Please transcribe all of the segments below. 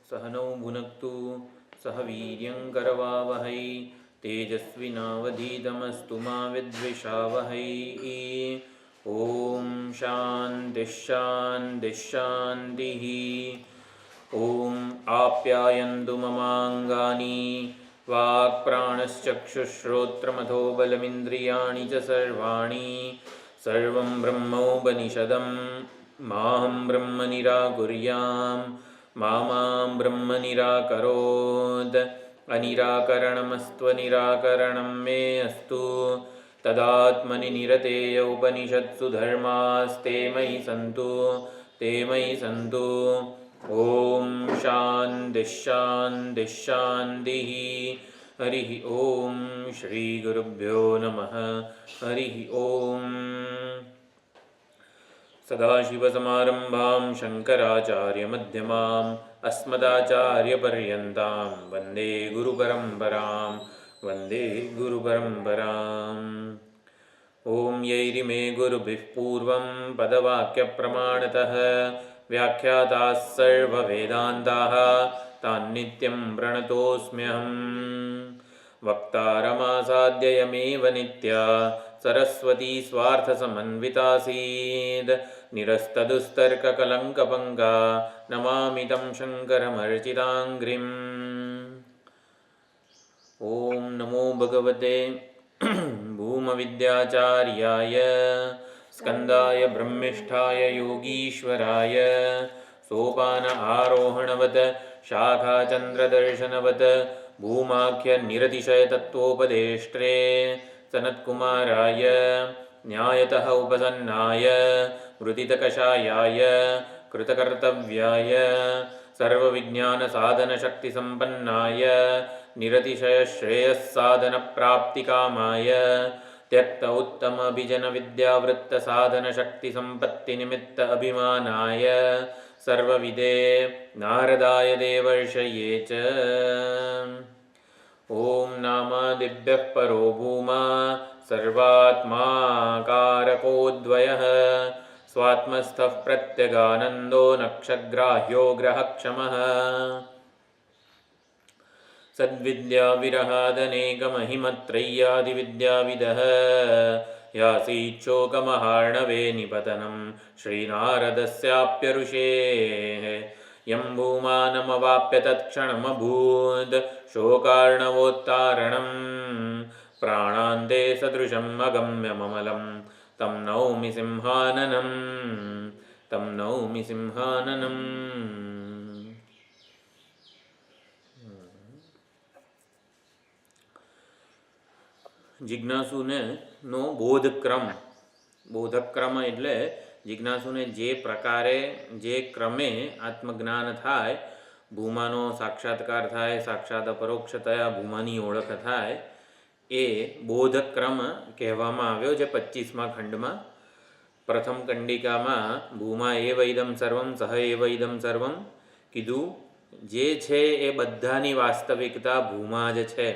सह नौ भुनक्तु सह वीर्यङ्करवावहै तेजस्विनावधीतमस्तु मा विद्विषावहै। ॐ शान्तिः शान्तिः शान्तिः। ॐ आप्यायन्तु ममाङ्गानि वाक्प्राणश्चक्षुश्रोत्रमथो बलमिन्द्रियाणि च सर्वाणि सर्वं ब्रह्मोपनिषदं माहं ब्रह्म निराकुर्याम् मा ब्रह्म निराकरोत्। अनिराकरणमस्त्वनिराकरणं मे अस्तु तदात्मनि निरतेय उपनिषत्सु धर्मास्ते मयि सन्तु ते मयि सन्तु। ॐ शान्तिः शान्तिः शान्तिः। हरिः ॐ श्रीगुरुभ्यो नमः। हरिः ॐ। सदाशिवसमारम्भां शङ्कराचार्यमध्यमाम् अस्मदाचार्यपर्यन्तां वन्दे गुरुपरम्परां वन्दे गुरुपरम्पराम्। ॐ यैरिमे गुरुभिः पूर्वं पदवाक्यप्रमाणतः व्याख्याताः सर्ववेदान्ताः तान्नित्यं प्रणतोऽस्म्यहम्। वक्तारमासाद्ययमेव नित्या सरस्वती स्वार्थसमन्वितासीद् निरस्तदुस्तर्ककलङ्कपङ्का नमामि तं शङ्करमर्चिताङ्घ्रिम्। ॐ नमो भगवते भूमविद्याचार्याय स्कन्दाय ब्रह्मिष्ठाय योगीश्वराय सोपान आरोहणवत् शाखाचन्द्रदर्शनवत् भूमाख्यनिरतिशयतत्त्वोपदेष्ट्रे सनत्कुमाराय न्यायतः उपसन्नाय मृदितकषायाय कृतकर्तव्याय सर्वविज्ञानसाधनशक्तिसम्पन्नाय निरतिशयश्रेयस्साधनप्राप्तिकामाय त्यक्त उत्तमभिजनविद्यावृत्तसाधनशक्तिसम्पत्तिनिमित्त अभिमानाय सर्वविदे नारदाय देवर्षये च ॐ नामादिभ्यः परो भूमा सर्वात्माकारकोऽद्वयः स्वात्मस्थः प्रत्यगानन्दो नक्षग्राह्यो ग्रहक्षमः सद्विद्याविरहादनेकमहिमत्रय्यादिविद्याविदः यासीच्छोकमहार्णवे निपतनं श्रीनारदस्याप्यऋषेः यं भूमानमवाप्य तत्क्षणमभूत् शोकार्णवोत्तारणं प्राणान्ते सदृशम् अगम्यममलं तं नौमि सिंहाननं तं नौमि सिंहाननम्। જિજ્ઞાસુને નો બોધક્રમ એટલે જિજ્ઞાસુને જે પ્રકારે જે ક્રમે આત્મજ્ઞાન થાય, ભૂમાનો સાક્ષાત્કાર થાય, સાક્ષાત અપરોક્ષતયા ભૂમાની ઓળખ થાય, એ બોધક્રમ કહેવામાં આવ્યો છે 25મા ખંડમાં. પ્રથમ કંડિકામાં ભૂમા એવ ઇદમ સર્વમ સહ એવ ઇદમ સર્વમ કીધું. જે છે એ બધાની વાસ્તવિકતા ભૂમા જ છે.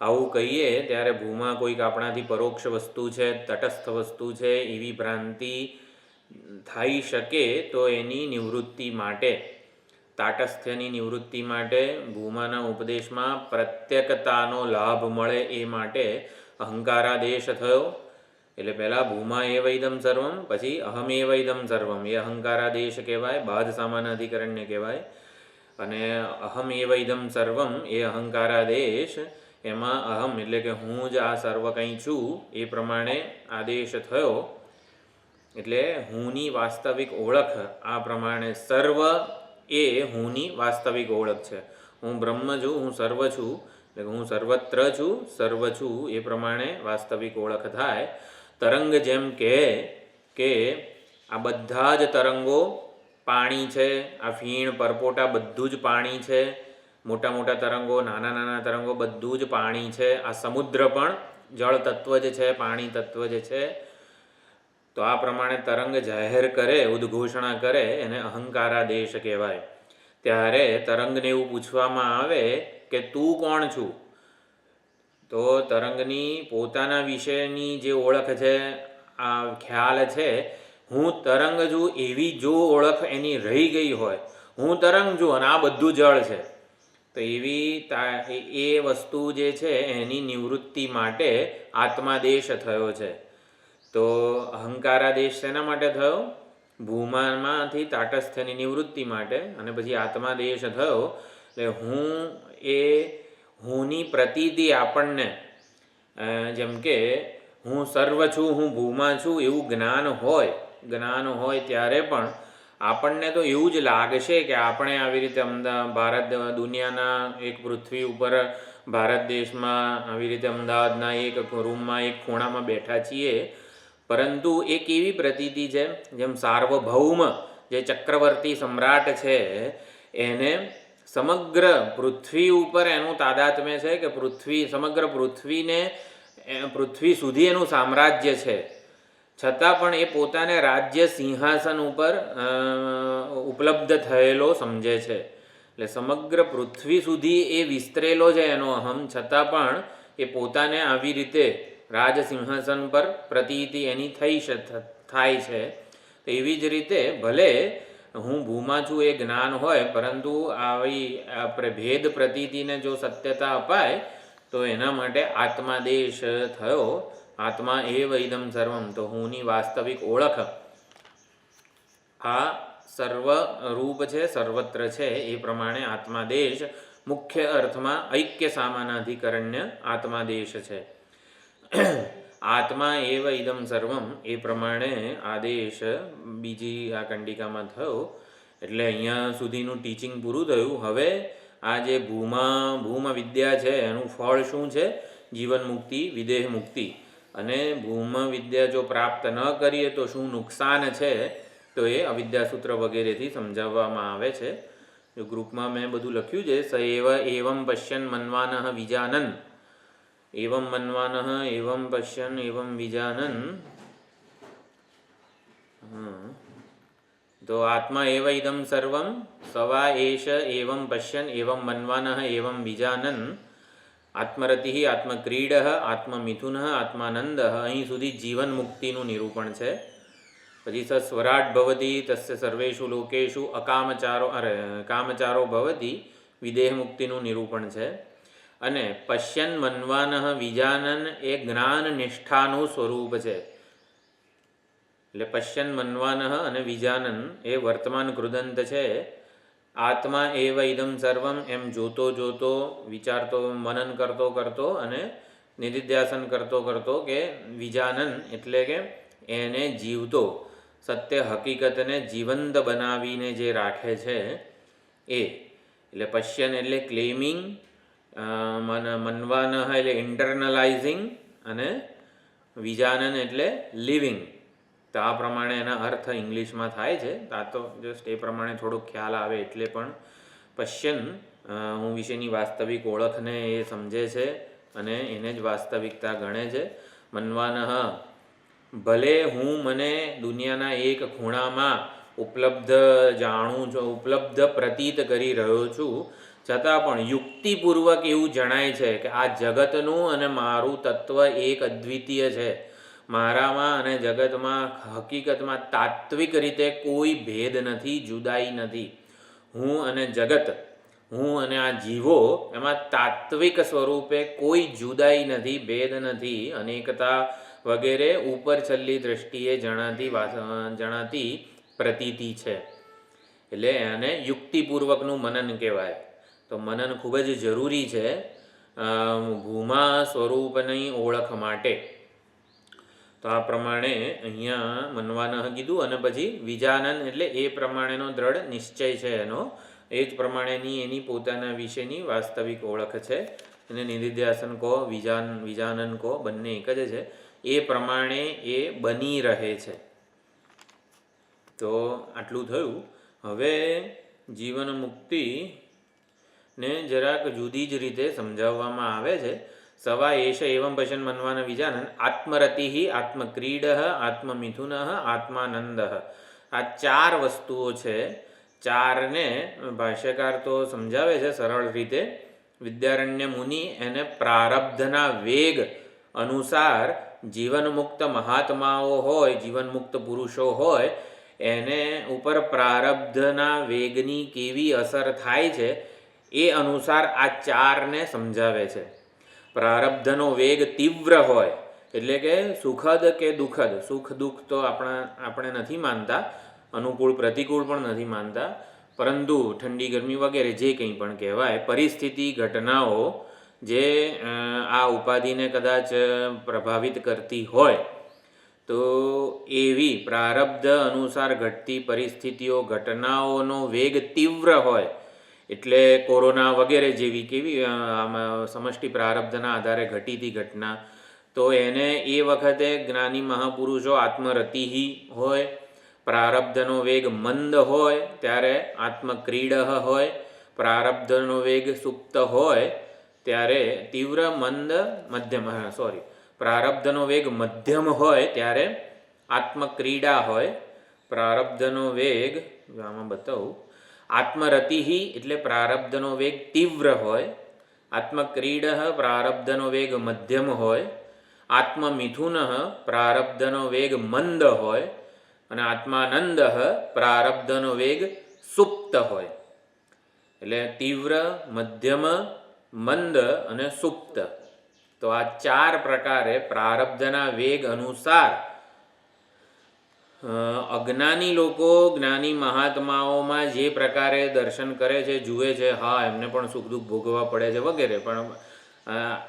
આવું કહીએ ત્યારે ભૂમા કોઈક આપણાથી પરોક્ષ વસ્તુ છે, તટસ્થ વસ્તુ છે એવી ભ્રાંતિ થઈ શકે તો એની નિવૃત્તિ માટે, તાટસ્થ્યની નિવૃત્તિ માટે, ભૂમાના ઉપદેશમાં પ્રત્યકતાનો લાભ મળે એ માટે અહંકારાદેશ થયો. એટલે પહેલાં ભૂમા એવ ઇદમ સર્વમ, પછી અહમ એવ ઇદમ સર્વમ, એ અહંકારાદેશ કહેવાય, બાધ સામાનાધિકરણને કહેવાય. અને અહમ એવ ઇદમ સર્વમ એ અહંકારાદેશ, એમાં અહમ એટલે કે હું જ આ સર્વ કંઈ છું એ પ્રમાણે આદેશ થયો. એટલે હુંની વાસ્તવિક ઓળખ આ પ્રમાણે સર્વ એ હુંની વાસ્તવિક ઓળખ છે. હું બ્રહ્મ છું, હું સર્વ છું, એટલે હું સર્વત્ર છું, સર્વ છું એ પ્રમાણે વાસ્તવિક ઓળખ થાય. તરંગ જેમ કે આ બધા જ તરંગો પાણી છે, આ ફીણ પરપોટા બધું જ પાણી છે, મોટા મોટા તરંગો, નાના નાના તરંગો બધું જ પાણી છે. આ સમુદ્ર પણ જળ તત્વ જ છે, પાણી તત્વ જ છે. તો આ પ્રમાણે તરંગ જાહેર કરે, ઉદ્ઘોષણા કરે, એને અહંકારાદેશ કહેવાય. ત્યારે તરંગને એવું પૂછવામાં આવે કે તું કોણ છું? તો તરંગની પોતાના વિશેની જે ઓળખ છે, આ ખ્યાલ છે, હું તરંગ છું એવી જો ઓળખ એની રહી ગઈ હોય, હું તરંગ છું અને આ બધું જળ છે. તો એવી એ વસ્તુ જે છે એની નિવૃત્તિ માટે આત્માદેશ થયો છે. તો અહંકારાદેશ શેના માટે થયો? ભૂમામાંથી તાટસ્થ્યની નિવૃત્તિ માટે. અને પછી આત્માદેશ થયો એટલે હુંની પ્રતીતિ આપણને, જેમ કે હું સર્વ છું, હું ભૂમા છું એવું જ્ઞાન હોય ત્યારે પણ આપણને તો એવું જ લાગશે કે આપણે આવી રીતે ભારત દુનિયાના એક પૃથ્વી ઉપર ભારત દેશમાં આવી રીતે અમદાવાદના એક રૂમમાં એક ખૂણામાં બેઠા છીએ. પરંતુ એ કેવી પ્રતીતિ છે? જેમ સાર્વભૌમ જે ચક્રવર્તી સમ્રાટ છે એને સમગ્ર પૃથ્વી ઉપર એનું તાદાત્મ્ય છે કે સમગ્ર પૃથ્વી સુધી એનું સામ્રાજ્ય છે, છતાં પણ એ પોતાને રાજ્ય સિંહાસન ઉપર ઉપલબ્ધ થયેલો સમજે છે. એટલે સમગ્ર પૃથ્વી સુધી એ વિસ્તરેલો છે એનો અહમ, છતાં પણ એ પોતાને આવી રીતે રાજ સિંહાસન પર પ્રતીતિ એની થાય છે. તો એવી જ રીતે ભલે હું ભૂમા છું એ જ્ઞાન હોય, પરંતુ આવી ભેદ પ્રતીતિને જો સત્યતા અપાય તો એના માટે આત્માદેશ થયો. આત્મા એવ ઇદમ સર્વમ, તો હુંની વાસ્તવિક ઓળખ આ સર્વ રૂપ છે, સર્વત્ર છે. એ પ્રમાણે આત્માદેશ મુખ્ય અર્થમાં ઐક્ય સામાનાધિકરણ્ય આત્માદેશ છે. આત્મા એવ ઇદમ સર્વમ એ પ્રમાણે આદેશ બીજી આ કંડિકામાં થયો. એટલે અહીંયા સુધીનું ટીચિંગ પૂરું થયું. હવે આ જે ભૂમ વિદ્યા છે એનું ફળ શું છે? જીવન મુક્તિ, વિદેહ મુક્તિ. અને ભૂમ વિદ્યા જો પ્રાપ્ત ન કરીએ તો શું નુકસાન છે, તો એ અવિદ્યાસૂત્ર વગેરેથી સમજાવવામાં આવે છે. જો ગ્રુપમાં મેં બધું લખ્યું છે. સ એવમ પશ્યન મન્વાનઃ વિજાનન, એવમ મન્વાનઃ એવમ પશ્યન એવમ વિજાનન. તો આત્મા એવ ઇદમ સર્વમ સવા એશ એવમ પશ્યન એવમ મન્વાનઃ એવમ વિજાનન. આત્મરતિ, આત્મક્રીડ, આત્મમિથુન, આત્માનંદ. અહીં સુધી જીવન મુક્તિનું નિરૂપણ છે. પછી સ સ્વરાટ ભવતી તસ્ય સર્વેષુ લોકેષુ કામચારો ભવતી, વિદેહ મુક્તિનું નિરૂપણ છે. અને પશ્યન મન્વાનઃ વિજાનન એ જ્ઞાન નિષ્ઠાનું સ્વરૂપ છે. એટલે પશ્યન મન્વાનઃ અને વિજાનન એ વર્તમાન કૃદંત છે. આત્મા એવ ઇદમ સર્વમ એમ જોતો વિચારતો, મનન કરતો અને નિધિધ્યાસન કરતો કે વિજાનન એટલે કે એને જીવતો, સત્ય હકીકતને જીવંત બનાવીને જે રાખે છે એ. એટલે પશ્યન એટલે ક્લેમિંગ, મનવાનઃ એટલે ઇન્ટરનલાઇઝિંગ અને વિજાનન એટલે લિવિંગ. તો આ પ્રમાણે એના અર્થ ઇંગ્લિશમાં થાય છે. આ તો જસ્ટ એ પ્રમાણે થોડોક ખ્યાલ આવે એટલે. પણ પશ્યન હું વિશેની વાસ્તવિક ઓળખને એ સમજે છે અને એને જ વાસ્તવિકતા ગણે છે. મન્વાનઃ ભલે હું મને દુનિયાના એક ખૂણામાં ઉપલબ્ધ પ્રતીત કરી રહ્યો છું, છતાં પણ યુક્તિપૂર્વક એવું જણાય છે કે આ જગતનું અને મારું તત્વ એક અદ્વિતીય છે. મારામાં અને જગતમાં હકીકતમાં તાત્વિક રીતે કોઈ ભેદ નથી, જુદાઈ નથી. હું અને જગત, હું અને આ જીવો, એમાં તાત્વિક સ્વરૂપે કોઈ જુદાઈ નથી, ભેદ નથી, અનેકતા વગેરે ઉપર છલ્લી દ્રષ્ટિએ જણાતી પ્રતીતિ છે. એટલે એને યુક્તિપૂર્વકનું મનન કહેવાય. તો મનન ખૂબ જ જરૂરી છે ભૂમા સ્વરૂપની ઓળખ માટે. તો આ પ્રમાણે અહીંયા મનવાનઃ કીધું. અને પછી વિજાનન એટલે એ પ્રમાણેનો દ્રઢ નિશ્ચય છે એનો, એ જ પ્રમાણેની એની પોતાના વિશેની વાસ્તવિક ઓળખ છે. અને નિધિધ્યાસન કહો, વિજાનન કહો, બંને એક જ છે. એ પ્રમાણે એ બની રહે છે. તો આટલું થયું. હવે જીવન મુક્તિને જરાક જુદી જ રીતે સમજાવવામાં આવે છે. સવા એશ એવં પશ્યન મન્વાન વિજાનન આત્મરતિ, આત્મક્રીડ, આત્મમિથુન, આત્માનંદ. આ ચાર વસ્તુઓ છે. ચારને ભાષ્યકાર તો સમજાવે છે સરળ રીતે. વિદ્યારણ્ય મુનિ એને પ્રારબ્ધના વેગ અનુસાર જીવનમુક્ત મહાત્માઓ હોય, જીવનમુક્ત પુરુષો હોય, એને ઉપર પ્રારબ્ધના વેગની કેવી અસર થાય છે એ અનુસાર આ ચારને સમજાવે છે. પ્રારબ્ધનો વેગ તીવ્ર હોય એટલે કે સુખદ કે દુઃખદ, સુખ દુઃખ તો આપણે નથી માનતા, અનુકૂળ પ્રતિકૂળ પણ નથી માનતા, પરંતુ ઠંડી ગરમી વગેરે જે કંઈ પણ કહેવાય પરિસ્થિતિ ઘટનાઓ જે આ ઉપાધિને કદાચ પ્રભાવિત કરતી હોય તો એવી પ્રારબ્ધ અનુસાર ઘટતી પરિસ્થિતિઓ ઘટનાઓનો વેગ તીવ્ર હોય એટલે કોરોના વગેરે જેવી કેવી આમાં સમષ્ટિ પ્રારબ્ધના આધારે ઘટીતી ઘટના, તો એને એ વખતે જ્ઞાની મહાપુરુષો આત્મરતિહી હોય, પ્રારબ્ધનો વેગ મંદ હોય ત્યારે આત્મક્રીડ હોય, પ્રારબ્ધનો વેગ સુપ્ત હોય ત્યારે તીવ્ર મંદ મધ્યમ પ્રારબ્ધનો વેગ મધ્યમ હોય ત્યારે આત્મક્રીડા હોય, પ્રારબ્ધનો વેગ આમાં બતાવું આત્મરતિહી એટલે પ્રારબ્ધનો વેગ તીવ્ર હોય, આત્મક્રીડ પ્રારબ્ધનો વેગ મધ્યમ હોય, આત્મમિથુન પ્રારબ્ધનો વેગ મંદ હોય અને આત્માનંદ પ્રારબ્ધનો વેગ સુપ્ત હોય. એટલે તીવ્ર, મધ્યમ, મંદ અને સુપ્ત, તો આ ચાર પ્રકારે પ્રારબ્ધના વેગ અનુસાર અજ્ઞાની લોકો જ્ઞાની મહાત્માઓમાં જે પ્રકારે દર્શન કરે છે, જુએ છે, હા એમને પણ સુખ દુઃખ ભોગવવા પડે છે વગેરે, પણ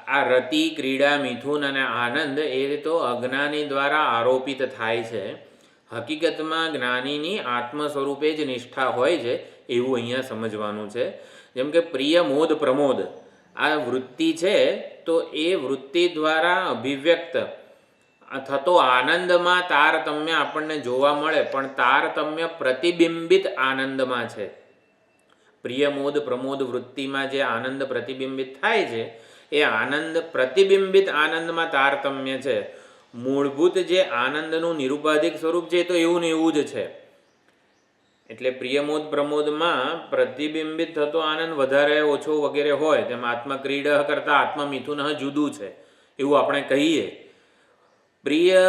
આ રતિ, ક્રીડા, મિથુન અને આનંદ એ તો અજ્ઞાની દ્વારા આરોપિત થાય છે. હકીકતમાં જ્ઞાનીની આત્મ સ્વરૂપે જ નિષ્ઠા હોય છે એવું અહીંયા સમજવાનું છે. જેમ કે પ્રિય, મોદ, પ્રમોદ આ વૃત્તિ છે તો એ વૃત્તિ દ્વારા અભિવ્યક્ત થતો આનંદમાં તારતમ્ય આપણને જોવા મળે, પણ તારતમ્ય પ્રતિબિંબિત આનંદમાં છે. પ્રિય, મોદ, પ્રમોદ વૃત્તિમાં જે આનંદ પ્રતિબિંબિત થાય છે એ આનંદ પ્રતિબિંબિત આનંદમાં તારતમ્ય છે. મૂળભૂત જે આનંદનું નિરુપાધિક સ્વરૂપ છે તો એવું ને એવું જ છે. એટલે પ્રિયમોદ પ્રમોદમાં પ્રતિબિંબિત થતો આનંદ વધારે ઓછો વગેરે હોય, તેમ આત્મક્રીડ કરતાં આત્મમિથુન જુદું છે એવું આપણે કહીએ. પ્રિય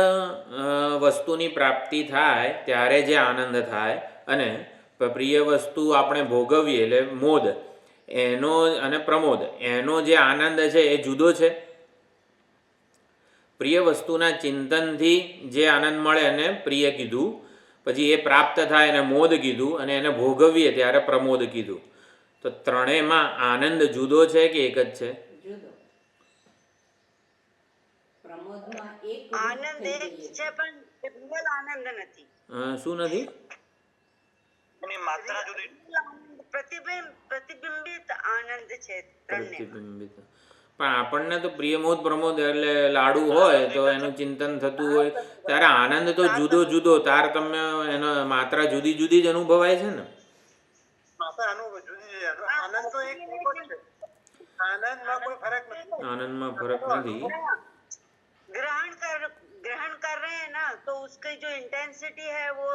વસ્તુની પ્રાપ્તિ થાય ત્યારે જે આનંદ થાય અને પ્રિય વસ્તુ આપણે ભોગવીએ એટલે મોદ એનો અને પ્રમોદ એનો જે આનંદ છે એ જુદો છે. પ્રિય વસ્તુના ચિંતનથી જે આનંદ મળે એને પ્રિય કીધું, પછી એ પ્રાપ્ત થાય એને મોદ કીધું, અને એને ભોગવીએ ત્યારે પ્રમોદ કીધું. તો ત્રણેયમાં આનંદ જુદો છે કે એક જ છે? શું નથી? પ્રતિબિંબિત આનંદ છે. પ્રતિબિંબિત પણ આપણને તો પ્રિયમોદ પ્રમોદ એટલે લાડુ હોય તો એનું ચિંતન થતું હોય ત્યારે આનંદ તો જુદો જુદો, તારતમ્ય એનો માત્રા જુદી જુદી જ અનુભવાય છે ને. आनंद में फर्क नहीं, ग्रहण कर रहे हैं ना तो उसकी जो इंटेंसिटी है वो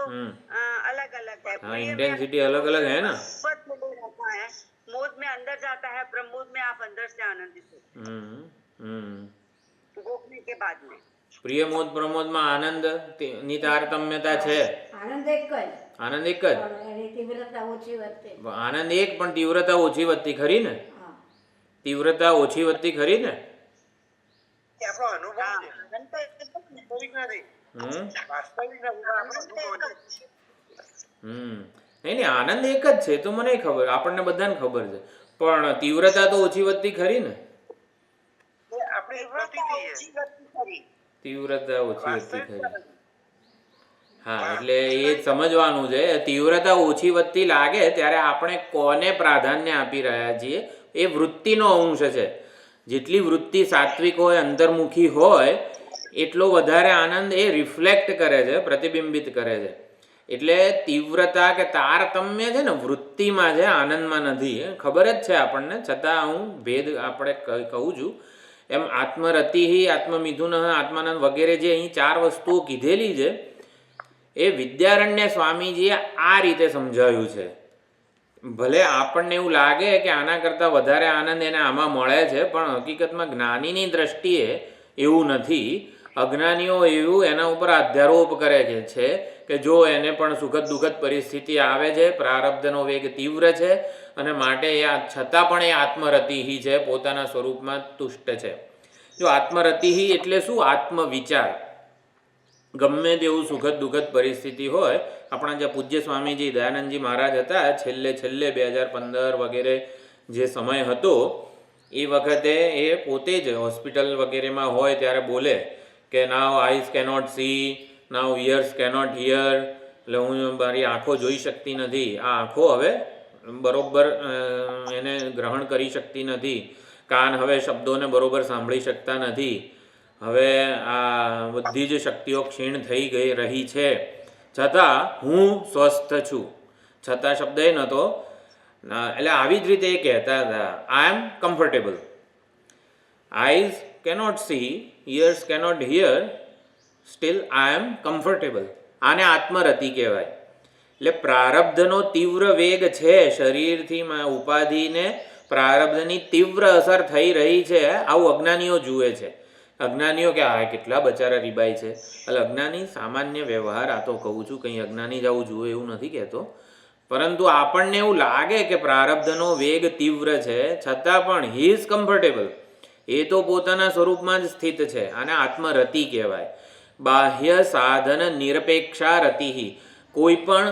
अलग अलग है. हाँ, इंटेंसिटी अलग अलग है ना. मोद में अंदर जाता है, प्रमोद में आप अंदर से आनंदित हो भोगने के बाद में. प्रिय मोद प्रमोद में आनंद ની તારતમ્યતા છે. આનંદ એક જ, આનંદ એક જ, એની તીવ્રતા ઓછી વધતી. આનંદ એક પણ તીવ્રતા ઓછી વધતી ખરી ને. તીવ્રતા ઓછી વધતી ખરી ને. નહીં આનંદ એક જ છે તો મને ખબર, આપણને બધાને ખબર છે, પણ તીવ્રતા તો ઓછી વધતી ખરી ને. તીવ્રતા ઓછી વધતી ખરી. હા, એટલે એ સમજવાનું છે. તીવ્રતા ઓછી વધતી લાગે ત્યારે આપણે કોને પ્રાધાન્ય આપી રહ્યા છીએ એ વૃત્તિનો અંશ છે. જેટલી વૃત્તિ સાત્વિક હોય, અંતર્મુખી હોય, એટલો વધારે આનંદ એ રિફ્લેક્ટ કરે છે, પ્રતિબિંબિત કરે છે. એટલે તીવ્રતા કે તારતમ્ય છે ને વૃત્તિમાં છે, આનંદમાં નથી. ખબર જ છે આપણને, છતાં હું ભેદ આપણે કહું છું. એમ આત્મરતિ, આત્મમિથુન, આત્માનંદ વગેરે જે અહીં ચાર વસ્તુઓ કીધેલી છે એ વિદ્યારણ્ય સ્વામીજીએ આ રીતે સમજાવ્યું છે. ભલે આપણને એવું લાગે કે આના કરતાં વધારે આનંદ એને આમાં મળે છે, પણ હકીકતમાં જ્ઞાનીની દ્રષ્ટિએ એવું નથી. અજ્ઞાનીઓ એવું એના ઉપર અધ્યારોપ કરે છે કે જો એને પણ સુખદ દુઃખદ પરિસ્થિતિ આવે છે, પ્રારબ્ધનો વેગ તીવ્ર છે અને માટે છતાં પણ એ આત્મરતિહી છે, પોતાના સ્વરૂપમાં તુષ્ટ છે. જો આત્મરતિહી એટલે શું? આત્મવિચાર. ગમે તેવું સુખદ દુઃખદ પરિસ્થિતિ હોય, આપણા જે પૂજ્ય સ્વામીજી દયાનંદજી મહારાજ હતા, છેલ્લે 2015 વગેરે જે સમય હતો, એ વખતે એ પોતે જ હોસ્પિટલ વગેરેમાં હોય ત્યારે બોલે કે now eyes cannot see, now ears cannot hear, એટલે હું મારી આંખો જોઈ શકતી નથી, આ આંખો હવે બરોબર એને ગ્રહણ કરી શકતી નથી, કાન હવે શબ્દોને બરોબર સાંભળી શકતા નથી, હવે આ બધી જ શક્તિઓ ક્ષીણ થઈ ગઈ રહી છે, છતાં હું સ્વસ્થ છું. છતાં શબ્દ એ નહોતો, એટલે આવી જ રીતે એ કહેતા હતા, I am comfortable. Eyes cannot see, ears cannot hear, still I am comfortable. આને આત્મરતિ કહેવાય. એટલે પ્રારબ્ધનો તીવ્ર વેગ છે, શરીરથી ઉપાધિને પ્રારબ્ધની તીવ્ર અસર થઈ રહી છે, આવું અજ્ઞાનીઓ જુએ છે. અજ્ઞાનીઓ કે આ કેટલા બચારા રીબાઈ છે. એટલે અજ્ઞાની સામાન્ય વ્યવહાર, આ તો કહું છું, કંઈ અજ્ઞાની જ આવું જુએ એવું નથી કહેતો, પરંતુ આપણને એવું લાગે કે પ્રારબ્ધનો વેગ તીવ્ર છે, છતાં પણ હી ઇઝ કમ્ફર્ટેબલ. એ તો પોતાના સ્વરૂપમાં જ સ્થિત છે. આને આત્મરતિ કહેવાય. બાહ્ય સાધન નિરપેક્ષા રતિહી. કોઈ પણ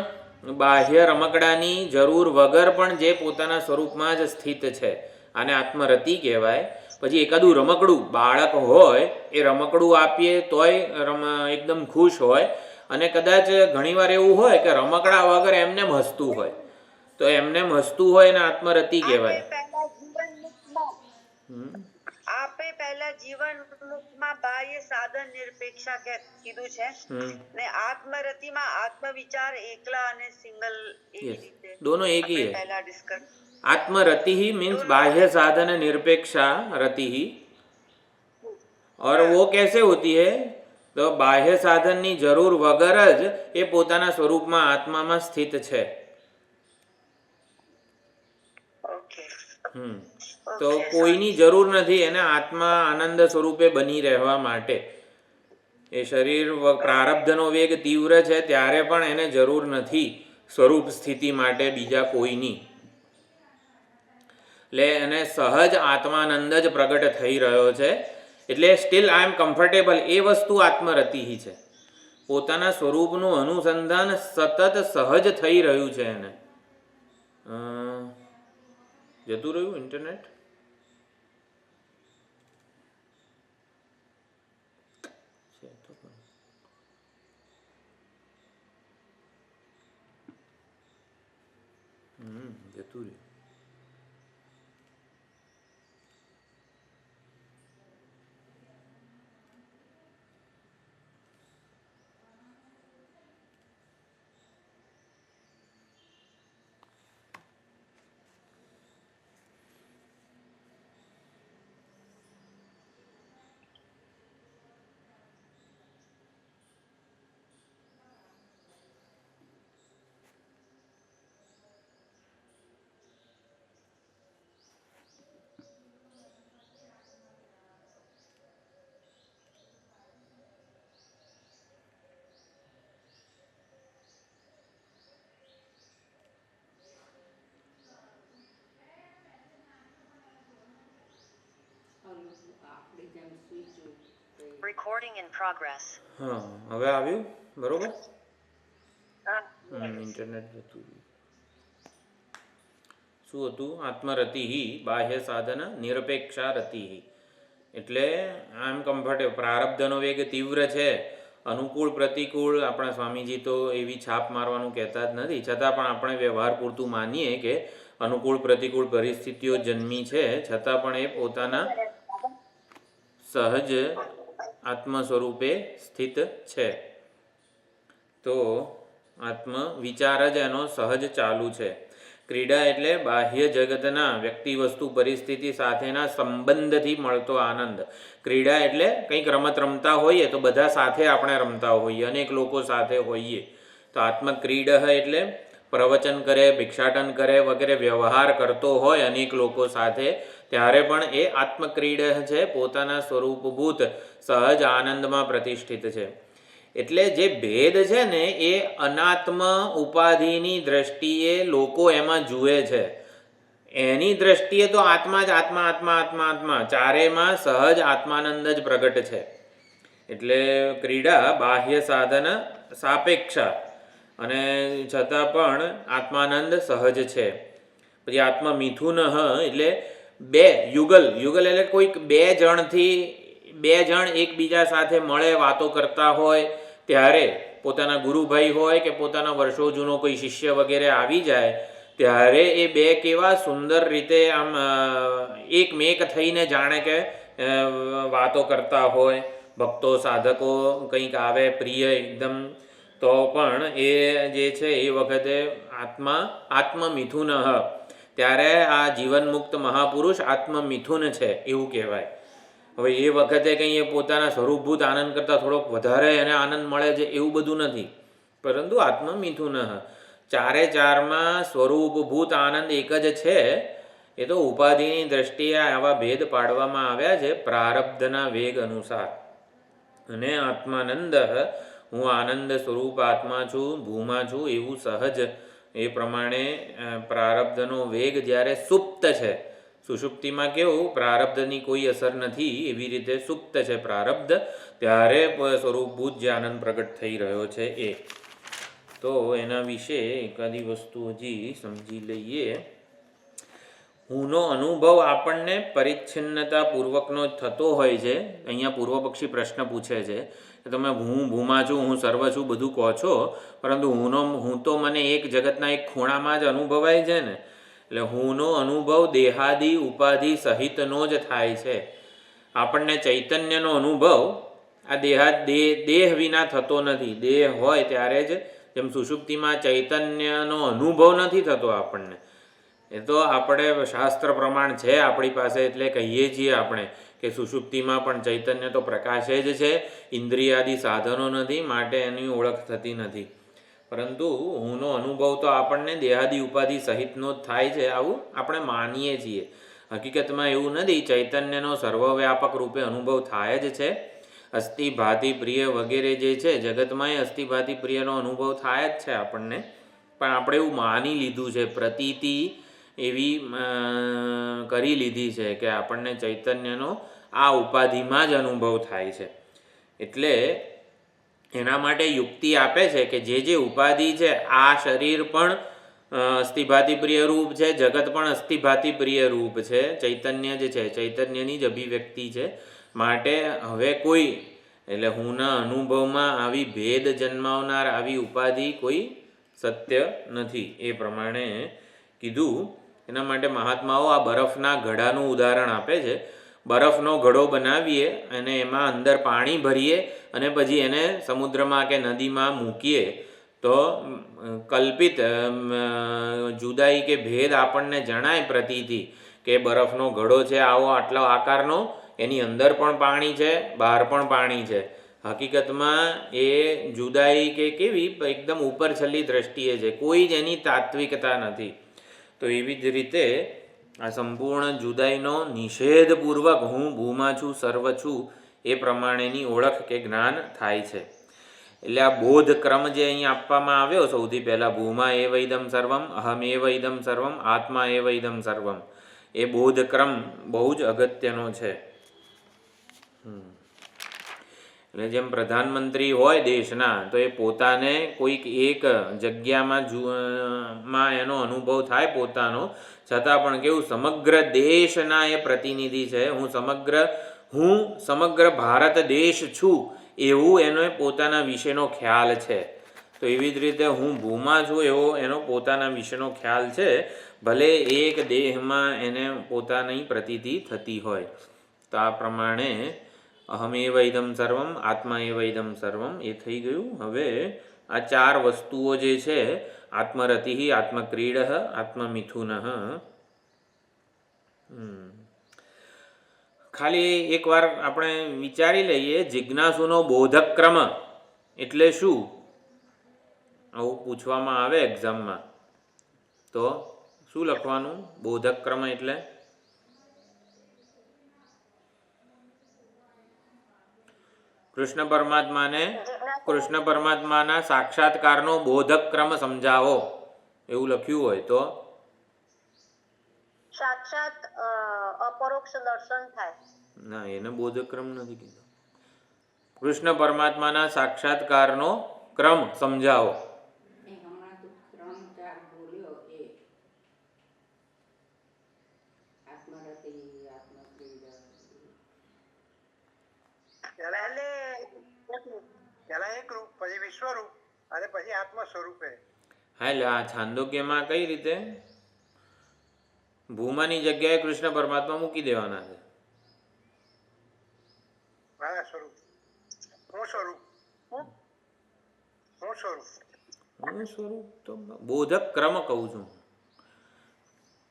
બાહ્ય રમકડાની જરૂર વગર પણ જે પોતાના સ્વરૂપમાં જ સ્થિત છે, આને આત્મરતિ કહેવાય. પછી એકાદું રમકડું બાળક હોય, એ રમકડું આપીએ તોય એકદમ ખુશ હોય, અને કદાચ ઘણીવાર એવું હોય કે રમકડા વગર એમને હસતું હોય, તો એમને હસતું હોય ને આત્મરતિ કહેવાય. આપે પહેલા જીવન મુક્તમાં બાહ્ય સાધન નિરપેક્ષા કીધું છે, ને આત્મરતિમાં આત્મવિચાર એકલા અને સિંગલ, એવી રીતે दोनों एक ही है. પહેલા ડિસ્કસ. आत्मरति ही मीन्स बाह्य साधन निरपेक्षा रति ही, और वो कैसे होती है? तो बाह्य साधनની જરૂર વગર જ એ પોતાના સ્વરૂપમાં આત્મામાં સ્થિત છે. તો કોઈની જરૂર નથી એને આત્મા આનંદ સ્વરૂપે બની રહેવા માટે. એ શરીર પ્રારબ્ધનો વેગ તીવ્ર છે ત્યારે પણ એને જરૂર નથી સ્વરૂપ સ્થિતિ માટે બીજા કોઈની. એટલે એને સહજ આત્માનંદ જ પ્રગટ થઈ રહ્યો છે. એટલે સ્ટીલ આઈ એમ કમ્ફર્ટેબલ, એ વસ્તુ આત્મરતિ છે. પોતાના સ્વરૂપનું અનુસંધાન સતત સહજ થઈ રહ્યું છે. એને જતું રહ્યું ઇન્ટરનેટ. જતું રહ્યું. Recording in progress. હા, હવે આવ્યું બરોબર. ઇન્ટરનેટ જતું રહ્યું. શું હતું? આત્મરતિ બાહ્ય સાધન નિરપેક્ષા રતિ. એટલે આમ કમ્ફર્ટેબલ. પ્રારબ્ધનો વેગ તીવ્ર છે, અનુકૂળ પ્રતિકૂળ. આપણા સ્વામીજી તો એવી છાપ મારવાનું કહેતા જ નથી, છતાં પણ આપણે વ્યવહાર પૂરતું માનીએ કે અનુકૂળ પ્રતિકૂળ પરિસ્થિતિઓ જન્મી છે, છતાં પણ એ પોતાના સહજ આત્મ સ્વરૂપે સ્થિત છે. તો આત્મ વિચાર જ એનો સહજ ચાલુ છે. ક્રીડા એટલે બાહ્ય જગતના વ્યક્તિ વસ્તુ પરિસ્થિતિ સાથેના સંબંધથી મળતો આનંદ. ક્રીડા એટલે કંઈક રમત રમતા હોઈએ તો બધા સાથે આપણે રમતા હોઈએ, અનેક લોકો સાથે હોઈએ. તો આત્મક્રીડ એટલે પ્રવચન કરે, ભિક્ષાટન કરે વગેરે વ્યવહાર કરતો હોય અનેક લોકો સાથે, ત્યારે પણ એ આત્મક્રીડ છે, પોતાના સ્વરૂપભૂત સહજ આનંદમાં પ્રતિષ્ઠિત છે. એટલે જે ભેદ છે ને એ અનાત્મ ઉપાધિની દ્રષ્ટિએ લોકો એમાં જુએ છે. એની દ્રષ્ટિએ તો આત્મા જ આત્મા આત્મા આત્મા આત્મા ચારેમાં સહજ આત્માનંદ જ પ્રગટ છે. એટલે ક્રીડા બાહ્ય સાધન સાપેક્ષા અને છતાં પણ આત્માનંદ સહજ છે. પછી આત્મા મિથુન એટલે બે યુગલ એટલે કોઈક બે જણ એકબીજા સાથે મળે વાતો કરતા હોય ત્યારે પોતાના ગુરુભાઈ હોય કે પોતાના વર્ષો જૂનો કોઈ શિષ્ય વગેરે આવી જાય ત્યારે એ બે કેવા સુંદર રીતે આમ એકમેક થઈને જાણે કે વાતો કરતા હોય. ભક્તો સાધકો કંઈક આવે પ્રિય એકદમ તો પણ એ જે છે એ વખતે આત્મમિથુન ત્યારે આ જીવન મુક્ત મહાપુરુષ આત્મમિથુન છે એવું કહેવાય. હવે એ વખતે કંઈ એ પોતાના સ્વરૂપભૂત આનંદ કરતાં થોડોક વધારે એને આનંદ મળે છે એવું બધું નથી, પરંતુ આત્મમિથુન ચારે ચારમાં સ્વરૂપભૂત આનંદ એક જ છે. એ તો ઉપાધિની દ્રષ્ટિએ આવા ભેદ પાડવામાં આવ્યા છે પ્રારબ્ધના વેગ અનુસાર. અને આત્માનંદ હું આનંદ સ્વરૂપ આત્મા છું, ભૂમા છું એવું સહજ એ પ્રમાણે પ્રારબ્ધનો વેગ જ્યારે સુપ્ત છે, સુષુપ્તિમાં કેવું પ્રારબ્ધની કોઈ અસર નથી એવી રીતે સુપ્ત છે પ્રારબ્ધ, ત્યારે સ્વરૂપભૂત જે આનંદ પ્રગટ થઈ રહ્યો છે એ. તો એના વિશે એકાદી વસ્તુ હજી સમજી લઈએ. હુંનો અનુભવ આપણને પરિચ્છિન્નતા પૂર્વકનો થતો હોય છે. અહીંયા પૂર્વપક્ષી પ્રશ્ન પૂછે છે કે તમે હું ભૂમા છું, હું સર્વ છું બધું કહો છો, પરંતુ હું તો મને એક જગતના એક ખૂણામાં જ અનુભવાય છે ને. એટલે હુંનો અનુભવ દેહાદી ઉપાધિ સહિતનો જ થાય છે. આપણને ચૈતન્યનો અનુભવ આ દેહ વિના થતો નથી. દેહ હોય ત્યારે જ, જેમ સુષુપ્તિમાં ચૈતન્યનો અનુભવ નથી થતો આપણને, એ તો આપણે શાસ્ત્ર પ્રમાણ છે આપણી પાસે એટલે કહીએ છીએ આપણે કે સુષુપ્તિમાં પણ ચૈતન્ય તો પ્રકાશે જ છે, ઇન્દ્રિયાદિ સાધનો નથી માટે એની ઓળખ થતી નથી. પરંતુ હુંનો અનુભવ તો આપણને દેહાદી ઉપાધિ સહિતનો જ થાય છે આવું આપણે માનીએ છીએ. હકીકતમાં એવું નથી, ચૈતન્યનો સર્વવ્યાપક રૂપે અનુભવ થાય જ છે. અસ્થિ ભાતિ પ્રિય વગેરે જે છે જગતમાં એ અસ્થિ ભાતિ પ્રિયનો અનુભવ થાય જ છે આપણને, પણ આપણે એવું માની લીધું છે, પ્રતીતિ એવી કરી લીધી છે કે આપણને ચૈતન્યનો આ ઉપાધિમાં જ અનુભવ થાય છે. એટલે એના માટે યુક્તિ આપે છે કે જે ઉપાધિ છે આ શરીર પણ અસ્થિભાતિ પ્રિય રૂપ છે, જગત પણ અસ્થિભાતિ પ્રિય રૂપ છે, ચૈતન્ય જે છે ચૈતન્યની જ અભિવ્યક્તિ છે. માટે હવે કોઈ એટલે હુંના અનુભવમાં આવી ભેદ જન્માવનાર આવી ઉપાધિ કોઈ સત્ય નથી એ પ્રમાણે કીધું. એના માટે મહાત્માઓ આ બરફના ઘડાનું ઉદાહરણ આપે છે. બરફનો ઘડો બનાવીએ અને એમાં અંદર પાણી ભરીએ અને પછી એને સમુદ્રમાં કે નદીમાં મૂકીએ તો કલ્પિત જુદાઈ કે ભેદ આપણને જણાય પ્રતીતિ કે બરફનો ઘડો છે આવો આટલો આકારનો, એની અંદર પણ પાણી છે બહાર પણ પાણી છે. હકીકતમાં એ જુદાઈ કે કેવી એકદમ ઉપર છેલ્લી દ્રષ્ટિએ છે, કોઈ જ એની તાત્વિકતા નથી. તો એવી જ રીતે આ સંપૂર્ણ જુદાઈનો નિષેધપૂર્વક હું ભૂમા છું સર્વ છું એ પ્રમાણેની ઓળખ કે જ્ઞાન થાય છે. એટલે આ બોધ ક્રમ જે અહીં આપવામાં આવ્યો સૌથી પહેલાં, ભૂમા એવ ઇદમ સર્વમ, અહમ એવ ઇદમ સર્વમ, આત્મા એવ ઇદમ સર્વમ, એ બોધ ક્રમ બહુ જ અગત્યનો છે. એટલે જેમ પ્રધાનમંત્રી હોય દેશના તો એ પોતાને કોઈક એક જગ્યામાં એનો અનુભવ થાય પોતાનો, છતાં પણ કેવું સમગ્ર દેશના એ પ્રતિનિધિ છે. હું સમગ્ર ભારત દેશ છું એવું એનો પોતાના વિશેનો ખ્યાલ છે. તો એવી જ રીતે હું ભૂમા છું એવો એનો પોતાના વિશેનો ખ્યાલ છે, ભલે એક દેહમાં એને પોતાની પ્રતીતિ થતી હોય. તો આ પ્રમાણે અહમ એવ ઇદમ સર્વમ, આત્મા એવ ઇદમ સર્વમ એ થઈ ગયું. હવે આ ચાર વસ્તુઓ જે છે આત્મરતિ, આત્મક્રીડ, આત્મમિથુન, ખાલી એકવાર આપણે વિચારી લઈએ જિજ્ઞાસુનો બોધક્રમ એટલે શું, આવું પૂછવામાં આવે એક્ઝામમાં તો શું લખવાનું? બોધક્રમ એટલે કૃષ્ણ પરમાત્માના સાક્ષાત્કારનો બોધક ક્રમ સમજાવો એવું લખ્યું હોય તો સાક્ષાત અપરોક્ષ દર્શન થાય. ના, એને બોધક ક્રમ નથી કીધો. કૃષ્ણ પરમાત્માના સાક્ષાત્કારનો ક્રમ સમજાવો. પહેલા એક રૂપ, પછી વિશ્વરૂપ અને પછી આત્મ સ્વરૂપે. હા, એટલે આ છાંદોગ્યમાં કઈ રીતે ભૂમાની જગ્યાએ કૃષ્ણ પરમાત્મા મૂકી દેવાના છે. મારા સ્વરૂપ, હું સ્વરૂપ, હું સ્વરૂપ. હું સ્વરૂપ તો બોધક ક્રમ કહું છું.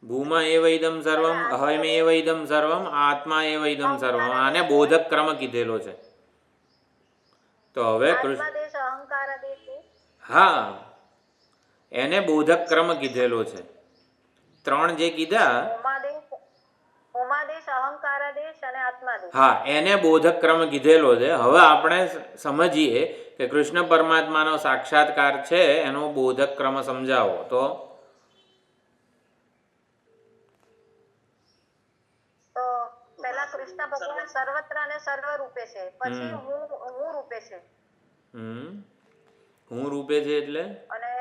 ભૂમા એવ ઇદમ સર્વમ, અહમ એવ ઇદમ સર્વમ, આત્મા એવ ઇદમ સર્વમ. આને બોધક ક્રમ કીધેલો છે. તો હવે આત્માદેશ અહંકારાદેશ હા, એને બોધક ક્રમ કીધેલો છે. ત્રણ જે કીધા, ઉમાદેશ અહંકારાદેશ અને આત્માદેશ, હા, એને બોધક ક્રમ કીધેલો છે. હવે આપણે સમજીએ કે કૃષ્ણ પરમાત્માનો સાક્ષાત્કાર છે એનો બોધક ક્રમ સમજાવો. તો પહેલા કૃષ્ણ ભગવાન સર્વત્ર અને સર્વ રૂપે છે, પછી હું રૂપે છે. હું રૂપે છે એટલે અને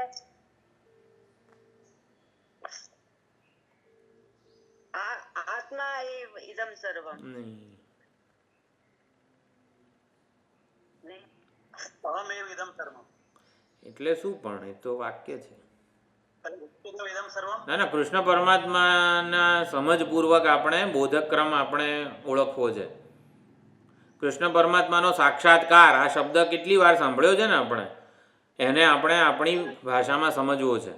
આત્મા ઇદમ સર્વમ. નહીં, અહમ એવ ઇદમ સર્વમ. એટલે શું? પણ એ તો વાક્ય છે. ઇદમ સર્વમ. ના, કૃષ્ણ પરમાત્માના સમજપૂર્વક આપણે બોધક ક્રમ આપણે ઓળખવો છે. કૃષ્ણ પરમાત્માનો સાક્ષાત્કાર આ શબ્દ કેટલી વાર સાંભળ્યો છે ને આપણે, એને આપણે આપણી ભાષામાં સમજવો છે.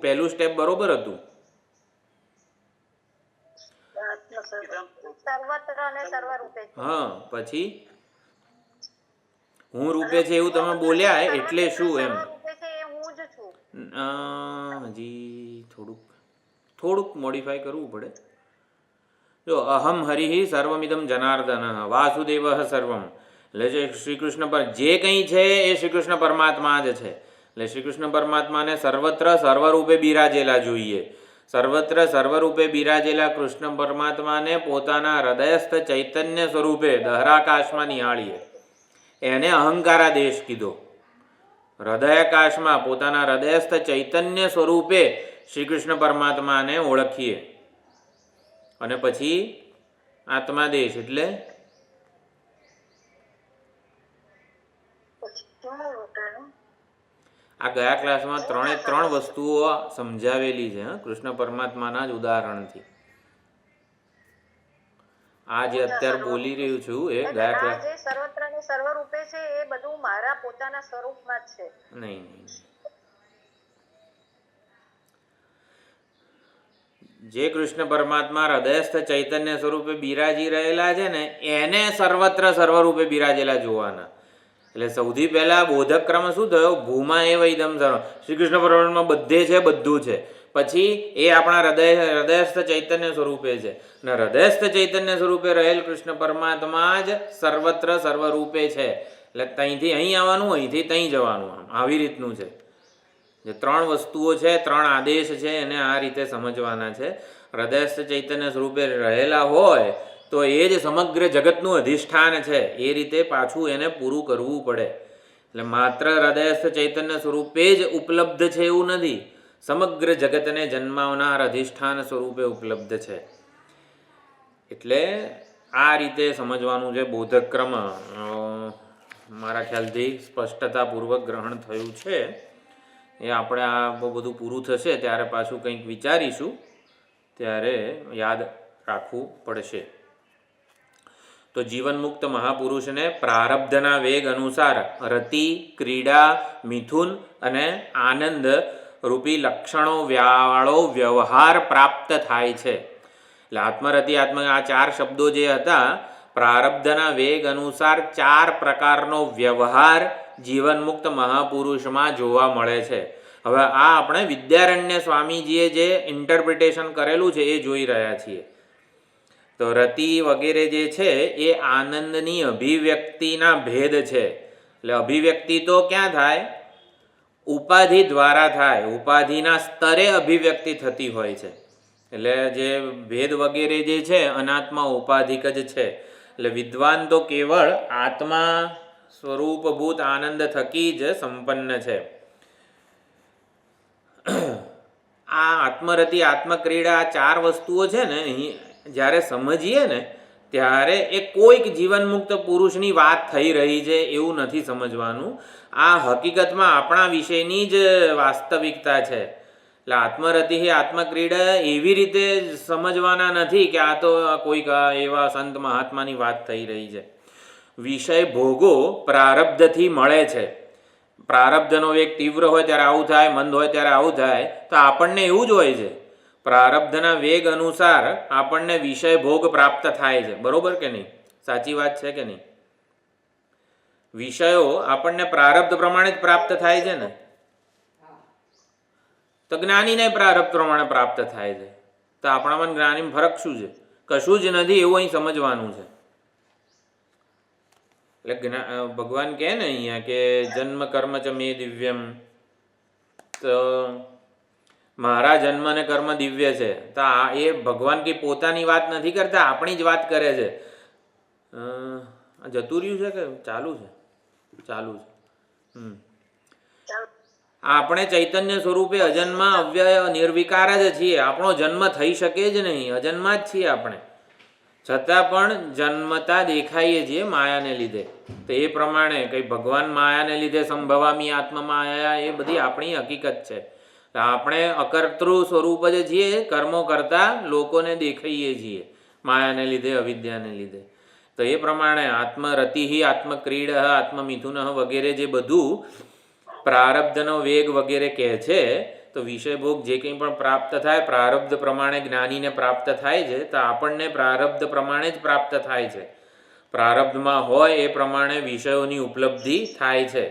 પહેલું સ્ટેપ બરોબર હતું. સર્વત્ર અને સર્વ રૂપે છે. હા, પછી હું રૂપે છે એવું તમે બોલ્યા એટલે શું એમ? રૂપે છે એ હું જ છું. હજી થોડુંક મોડિફાય કરવું પડે. જો અહમ હરિ સર્વમિદમ જનાર્દન વાસુદેવ સર્વમ, એટલે જે શ્રી કૃષ્ણ પર જે કંઈ છે એ શ્રી કૃષ્ણ પરમાત્મા જ છે. એટલે શ્રી કૃષ્ણ પરમાત્માને સર્વત્ર સર્વરૂપે બિરાજેલા જોઈએ. સર્વત્ર સર્વરૂપે બિરાજેલા કૃષ્ણ પરમાત્માને પોતાના હૃદયસ્થ ચૈતન્ય સ્વરૂપે દહરાકાશમાં નિહાળીએ. એને અહંકારાદેશ કીધો. હૃદયાકાશમાં પોતાના હૃદયસ્થ ચૈતન્ય સ્વરૂપે શ્રી કૃષ્ણ પરમાત્માને ઓળખીએ. અને પછી આત્માદેશ એટલે આ ગયા ક્લાસમાં 3 વસ્તુઓ સમજાવેલી છે કૃષ્ણ પરમાત્માના જ ઉદાહરણથી. આ જે અત્યારે બોલી રહ્યું છું એ ગયા ક્લાસ જે સર્વત્ર અને સર્વ રૂપે છે એ બધું મારા પોતાના સ્વરૂપમાં જ છે. નહીં. જે કૃષ્ણ પરમાત્મા હૃદયસ્થ ચૈતન્ય સ્વરૂપે બિરાજી રહેલા છે ને એને સર્વત્ર સર્વરૂપે બિરાજેલા જોવાના. એટલે સૌથી પહેલા બોધક ક્રમ શું થયો? ભૂમા એવ ઇદમ સર્વમ. શ્રી કૃષ્ણ પરમાત્મા બધે છે, બધું છે. પછી એ આપણા હૃદયસ્થ ચૈતન્ય સ્વરૂપે છે. અને હૃદયસ્થ ચૈતન્ય સ્વરૂપે રહેલ કૃષ્ણ પરમાત્મા જ સર્વત્ર સર્વરૂપે છે. એટલે ત્યાંથી અહીં આવવાનું, અહીંથી ત્યાં જવાનું, આમ આવી રીતનું છે. જે 3 વસ્તુઓ છે, 3 આદેશ છે, એને આ રીતે સમજવાના છે. હૃદયસ્થ ચૈતન્ય સ્વરૂપે રહેલા હોય તો એ જ સમગ્ર જગતનું અધિષ્ઠાન છે. એ રીતે પાછું એને પૂરું કરવું પડે. એટલે માત્ર હૃદયસ્થ ચૈતન્ય સ્વરૂપે જ ઉપલબ્ધ છે એવું નથી. સમગ્ર જગતને જન્માવનાર અધિષ્ઠાન સ્વરૂપે ઉપલબ્ધ છે. એટલે આ રીતે સમજવાનું છે બોધક ક્રમ. મારા ખ્યાલથી સ્પષ્ટતાપૂર્વક ગ્રહણ થયું છે. એ આપણે આ બધું પૂરું થશે ત્યારે પાછું કંઈક વિચારીશું, ત્યારે યાદ રાખવું પડશે. તો જીવનમુક્ત મહાપુરુષને પ્રારબ્ધના વેગ અનુસાર રતિ, ક્રીડા, મિથુન અને આનંદ રૂપી લક્ષણો વાળો વ્યવહાર પ્રાપ્ત થાય છે. એટલે આત્મરતિ આ 4 શબ્દો જે હતા, પ્રારબ્ધના વેગ અનુસાર 4 પ્રકારનો વ્યવહાર જીવનમુક્ત મહાપુરુષમાં જોવા મળે છે. હવે આ આપણે વિદ્યારણ્ય સ્વામીજીએ જે ઇન્ટરપ્રિટેશન કરેલું છે એ જોઈ રહ્યા છીએ. તો તો રતિ વગેરે જે છે એ આનંદની અભિવ્યક્તિના ભેદ છે. એટલે અભિવ્યક્તિ તો ક્યાં થાય? ઉપાધિ દ્વારા થાય, ઉપાધિના સ્તરે અભિવ્યક્તિ થતી હોય છે. એટલે જે ભેદ વગેરે જે છે અનાત્મા ઉપાધિક જ છે. એટલે વિદ્વાન તો કેવળ આત્મા સ્વરૂપભૂત આનંદ થકી જ સંપન્ન છે. આ આત્મરતિ આત્મક્રીડા આ 4 વસ્તુઓ છે ને, અહીં જ્યારે સમજીએ ને ત્યારે એ કોઈક જીવનમુક્ત પુરુષની વાત થઈ રહી છે એવું નથી સમજવાનું. આ હકીકતમાં આપણા વિષયની જ વાસ્તવિકતા છે. એટલે આત્મરતિ આત્મક્રીડા એવી રીતે સમજવાના નથી કે આ તો કોઈક એવા સંત મહાત્માની વાત થઈ રહી છે. વિષય ભોગો પ્રારબ્ધથી મળે છે. પ્રારબ્ધનો વેગ તીવ્ર હોય ત્યારે આવું થાય, મંદ હોય ત્યારે આવું થાય. તો આપણને એવું જ હોય છે, પ્રારબ્ધના વેગ અનુસાર આપણને વિષય ભોગ પ્રાપ્ત થાય છે. બરોબર કે નહીં? સાચી વાત છે કે નહીં? વિષયો આપણને પ્રારબ્ધ પ્રમાણે જ પ્રાપ્ત થાય છે ને. તો જ્ઞાનીને પ્રારબ્ધ પ્રમાણે પ્રાપ્ત થાય છે. તો આપણામાં જ્ઞાનીમાં ફરક શું છે? કશું જ નથી એવું અહીં સમજવાનું છે. એટલે ભગવાન કહે ને અહીંયા કે જન્મ કર્મ ચ મે દિવ્યમ, તો મારા જન્મ અને કર્મ દિવ્ય છે. તો એ ભગવાન કે પોતાની વાત નથી કરતા, આપણી જ વાત કરે છે. જતું રહ્યું છે કે ચાલુ છે? ચાલુ છે. આપણે ચૈતન્ય સ્વરૂપે અજન્મા અવ્યય નિર્વિકાર જ છીએ. આપણો જન્મ થઈ શકે જ નહીં, અજન્મા જ છીએ આપણે. છતાં પણ જન્મતા દેખાઈએ છીએ માયાને લીધે. તો એ પ્રમાણે કંઈ ભગવાન માયાને લીધે સંભવામી આત્મમાયા, એ બધી આપણી હકીકત છે. આપણે અકર્તૃ સ્વરૂપ જ છીએ, કર્મો કરતા લોકોને દેખાઈએ છીએ માયાને લીધે, અવિદ્યાને લીધે. તો એ પ્રમાણે આત્મરતિ આત્મક્રીડ આત્મમિથુન વગેરે જે બધું પ્રારબ્ધનો વેગ વગેરે કહે છે, તો વિષયભોગ જે કંઈ પણ પ્રાપ્ત થાય પ્રારબ્ધ પ્રમાણે જ્ઞાનીને પ્રાપ્ત થાય છે. તો આપણને પ્રારબ્ધ પ્રમાણે જ પ્રાપ્ત થાય છે. પ્રારબ્ધમાં હોય એ પ્રમાણે વિષયોની ઉપલબ્ધિ થાય છે.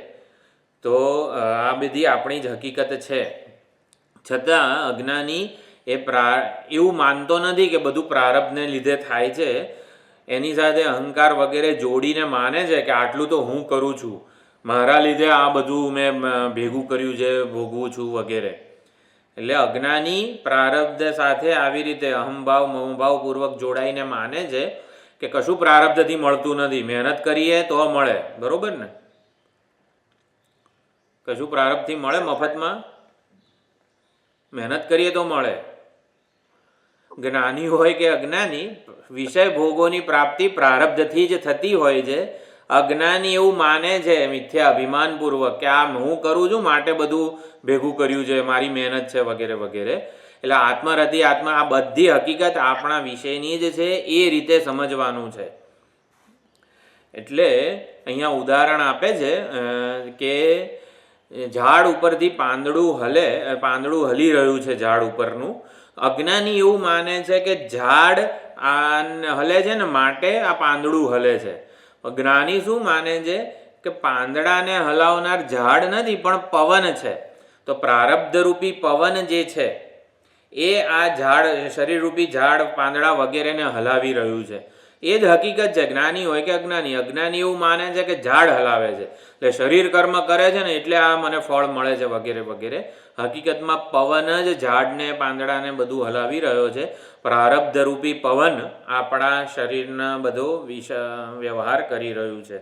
તો આ બધી આપણી જ હકીકત છે. છતાં અજ્ઞાની એવું માનતો નથી કે બધું પ્રારબ્ધને લીધે થાય છે. એની સાથે અહંકાર વગેરે જોડીને માને છે કે આટલું તો હું કરું છું, મારા લીધે આ બધું મેં ભેગું કર્યું છે, ભોગવું છું વગેરે. એટલે અજ્ઞાની પ્રારબ્ધ સાથે આવી રીતે અહંભાવ મમભાવપૂર્વક જોડાઈને માને છે કે કશું પ્રારબ્ધથી મળતું નથી, મહેનત કરીએ તો મળે. બરોબર ને? કશું પ્રારબ્ધથી મળે મફતમાં? મહેનત કરીએ તો મળે. જ્ઞાની હોય કે અજ્ઞાની, વિષય ભોગોની પ્રાપ્તિ પ્રારબ્ધથી જ થતી હોય છે. અજ્ઞાની એવું માને છે મિથ્યા અભિમાનપૂર્વક કે આ હું કરું છું માટે બધું ભેગું કર્યું છે, મારી મહેનત છે વગેરે વગેરે. એટલે આત્મરતિ આત્મા આ બધી હકીકત આપણા વિષયની જ છે, એ રીતે સમજવાનું છે. એટલે અહીંયા ઉદાહરણ આપે છે કે ઝાડ ઉપરથી પાંદડું હલી રહ્યું છે ઝાડ ઉપરનું. અજ્ઞાની એવું માને છે કે ઝાડ હલે છે ને માટે આ પાંદડું હલે છે. જ્ઞાની શું માને છે કે પાંદડાને હલાવનાર ઝાડ નથી પણ પવન છે. તો પ્રારબ્ધરૂપી પવન જે છે એ આ ઝાડ, શરીરરૂપી ઝાડ, પાંદડા વગેરેને હલાવી રહ્યું છે. એ જ હકીકત છે, જ્ઞાની હોય કે અજ્ઞાની. અજ્ઞાની એવું માને છે કે ઝાડ હલાવે છે, એટલે શરીર કર્મ કરે છે ને એટલે આ મને ફળ મળે છે વગેરે વગેરે. હકીકતમાં પવન જ ઝાડને, પાંદડાને બધું હલાવી રહ્યો છે. પ્રારબ્ધરૂપી પવન આપણા શરીરના બધો વ્યવહાર કરી રહ્યું છે.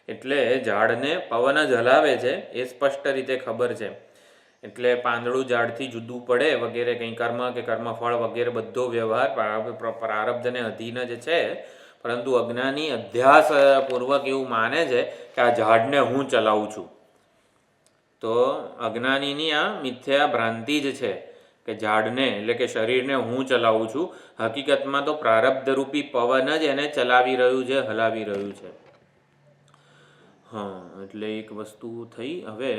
એટલે ઝાડને પવન જ હલાવે છે એ સ્પષ્ટ રીતે ખબર છે. એટલે પાંદડું ઝાડથી જુદું પડે વગેરે કંઈ કર્મ કે કર્મફળ વગેરે બધો વ્યવહાર પ્રારબ્ધને અધીન જ છે. પરંતુ અજ્ઞાની અધ્યાસપૂર્વક એવું માને છે કે આ ઝાડને હું ચલાવું છું. તો અજ્ઞાનીની આ મિથ્યા ભ્રાંતિ જ છે કે ઝાડને, એટલે કે શરીરને હું ચલાવું છું. હકીકતમાં તો પ્રારબ્ધરૂપી પવન જ એને ચલાવી રહ્યું છે, હલાવી રહ્યું છે. હા, એટલે એક વસ્તુ થઈ. હવે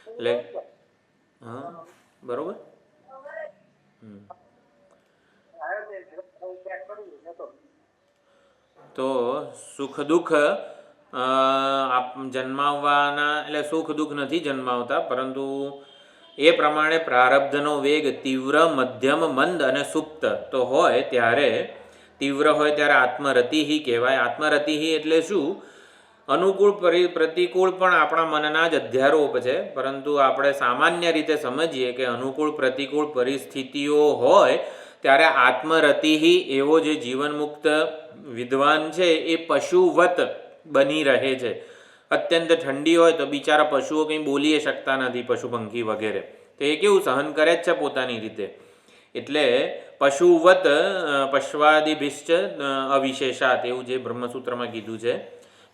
એટલે હા, બરોબર. તો સુખ દુઃખ જન્માવવાના, એટલે સુખ દુઃખ નથી જન્માવતા, પરંતુ એ પ્રમાણે પ્રારબ્ધનો વેગ તીવ્ર, મધ્યમ, મંદ અને સુપ્ત તો હોય ત્યારે તીવ્ર હોય ત્યારે આત્મરતિ કહેવાય. આત્મરતિ એટલે શું? અનુકૂળ પ્રતિકૂળ પણ આપણા મનના જ અધ્યારોપ છે, પરંતુ આપણે સામાન્ય રીતે સમજીએ કે અનુકૂળ પ્રતિકૂળ પરિસ્થિતિઓ હોય ત્યારે આત્મરતિ એવો જે જીવનમુક્ત વિદ્વાન છે એ પશુવત બની રહે છે. અત્યંત ઠંડી હોય તો બિચારા પશુઓ કંઈ બોલી શકતા નથી, પશુ પંખી વગેરે, તો એ કેવું સહન કરે જ છે પોતાની રીતે. એટલે પશુવત પશ્વાદિભિશ્ચ અવિશેષાત એવું જે બ્રહ્મસૂત્રમાં કીધું છે.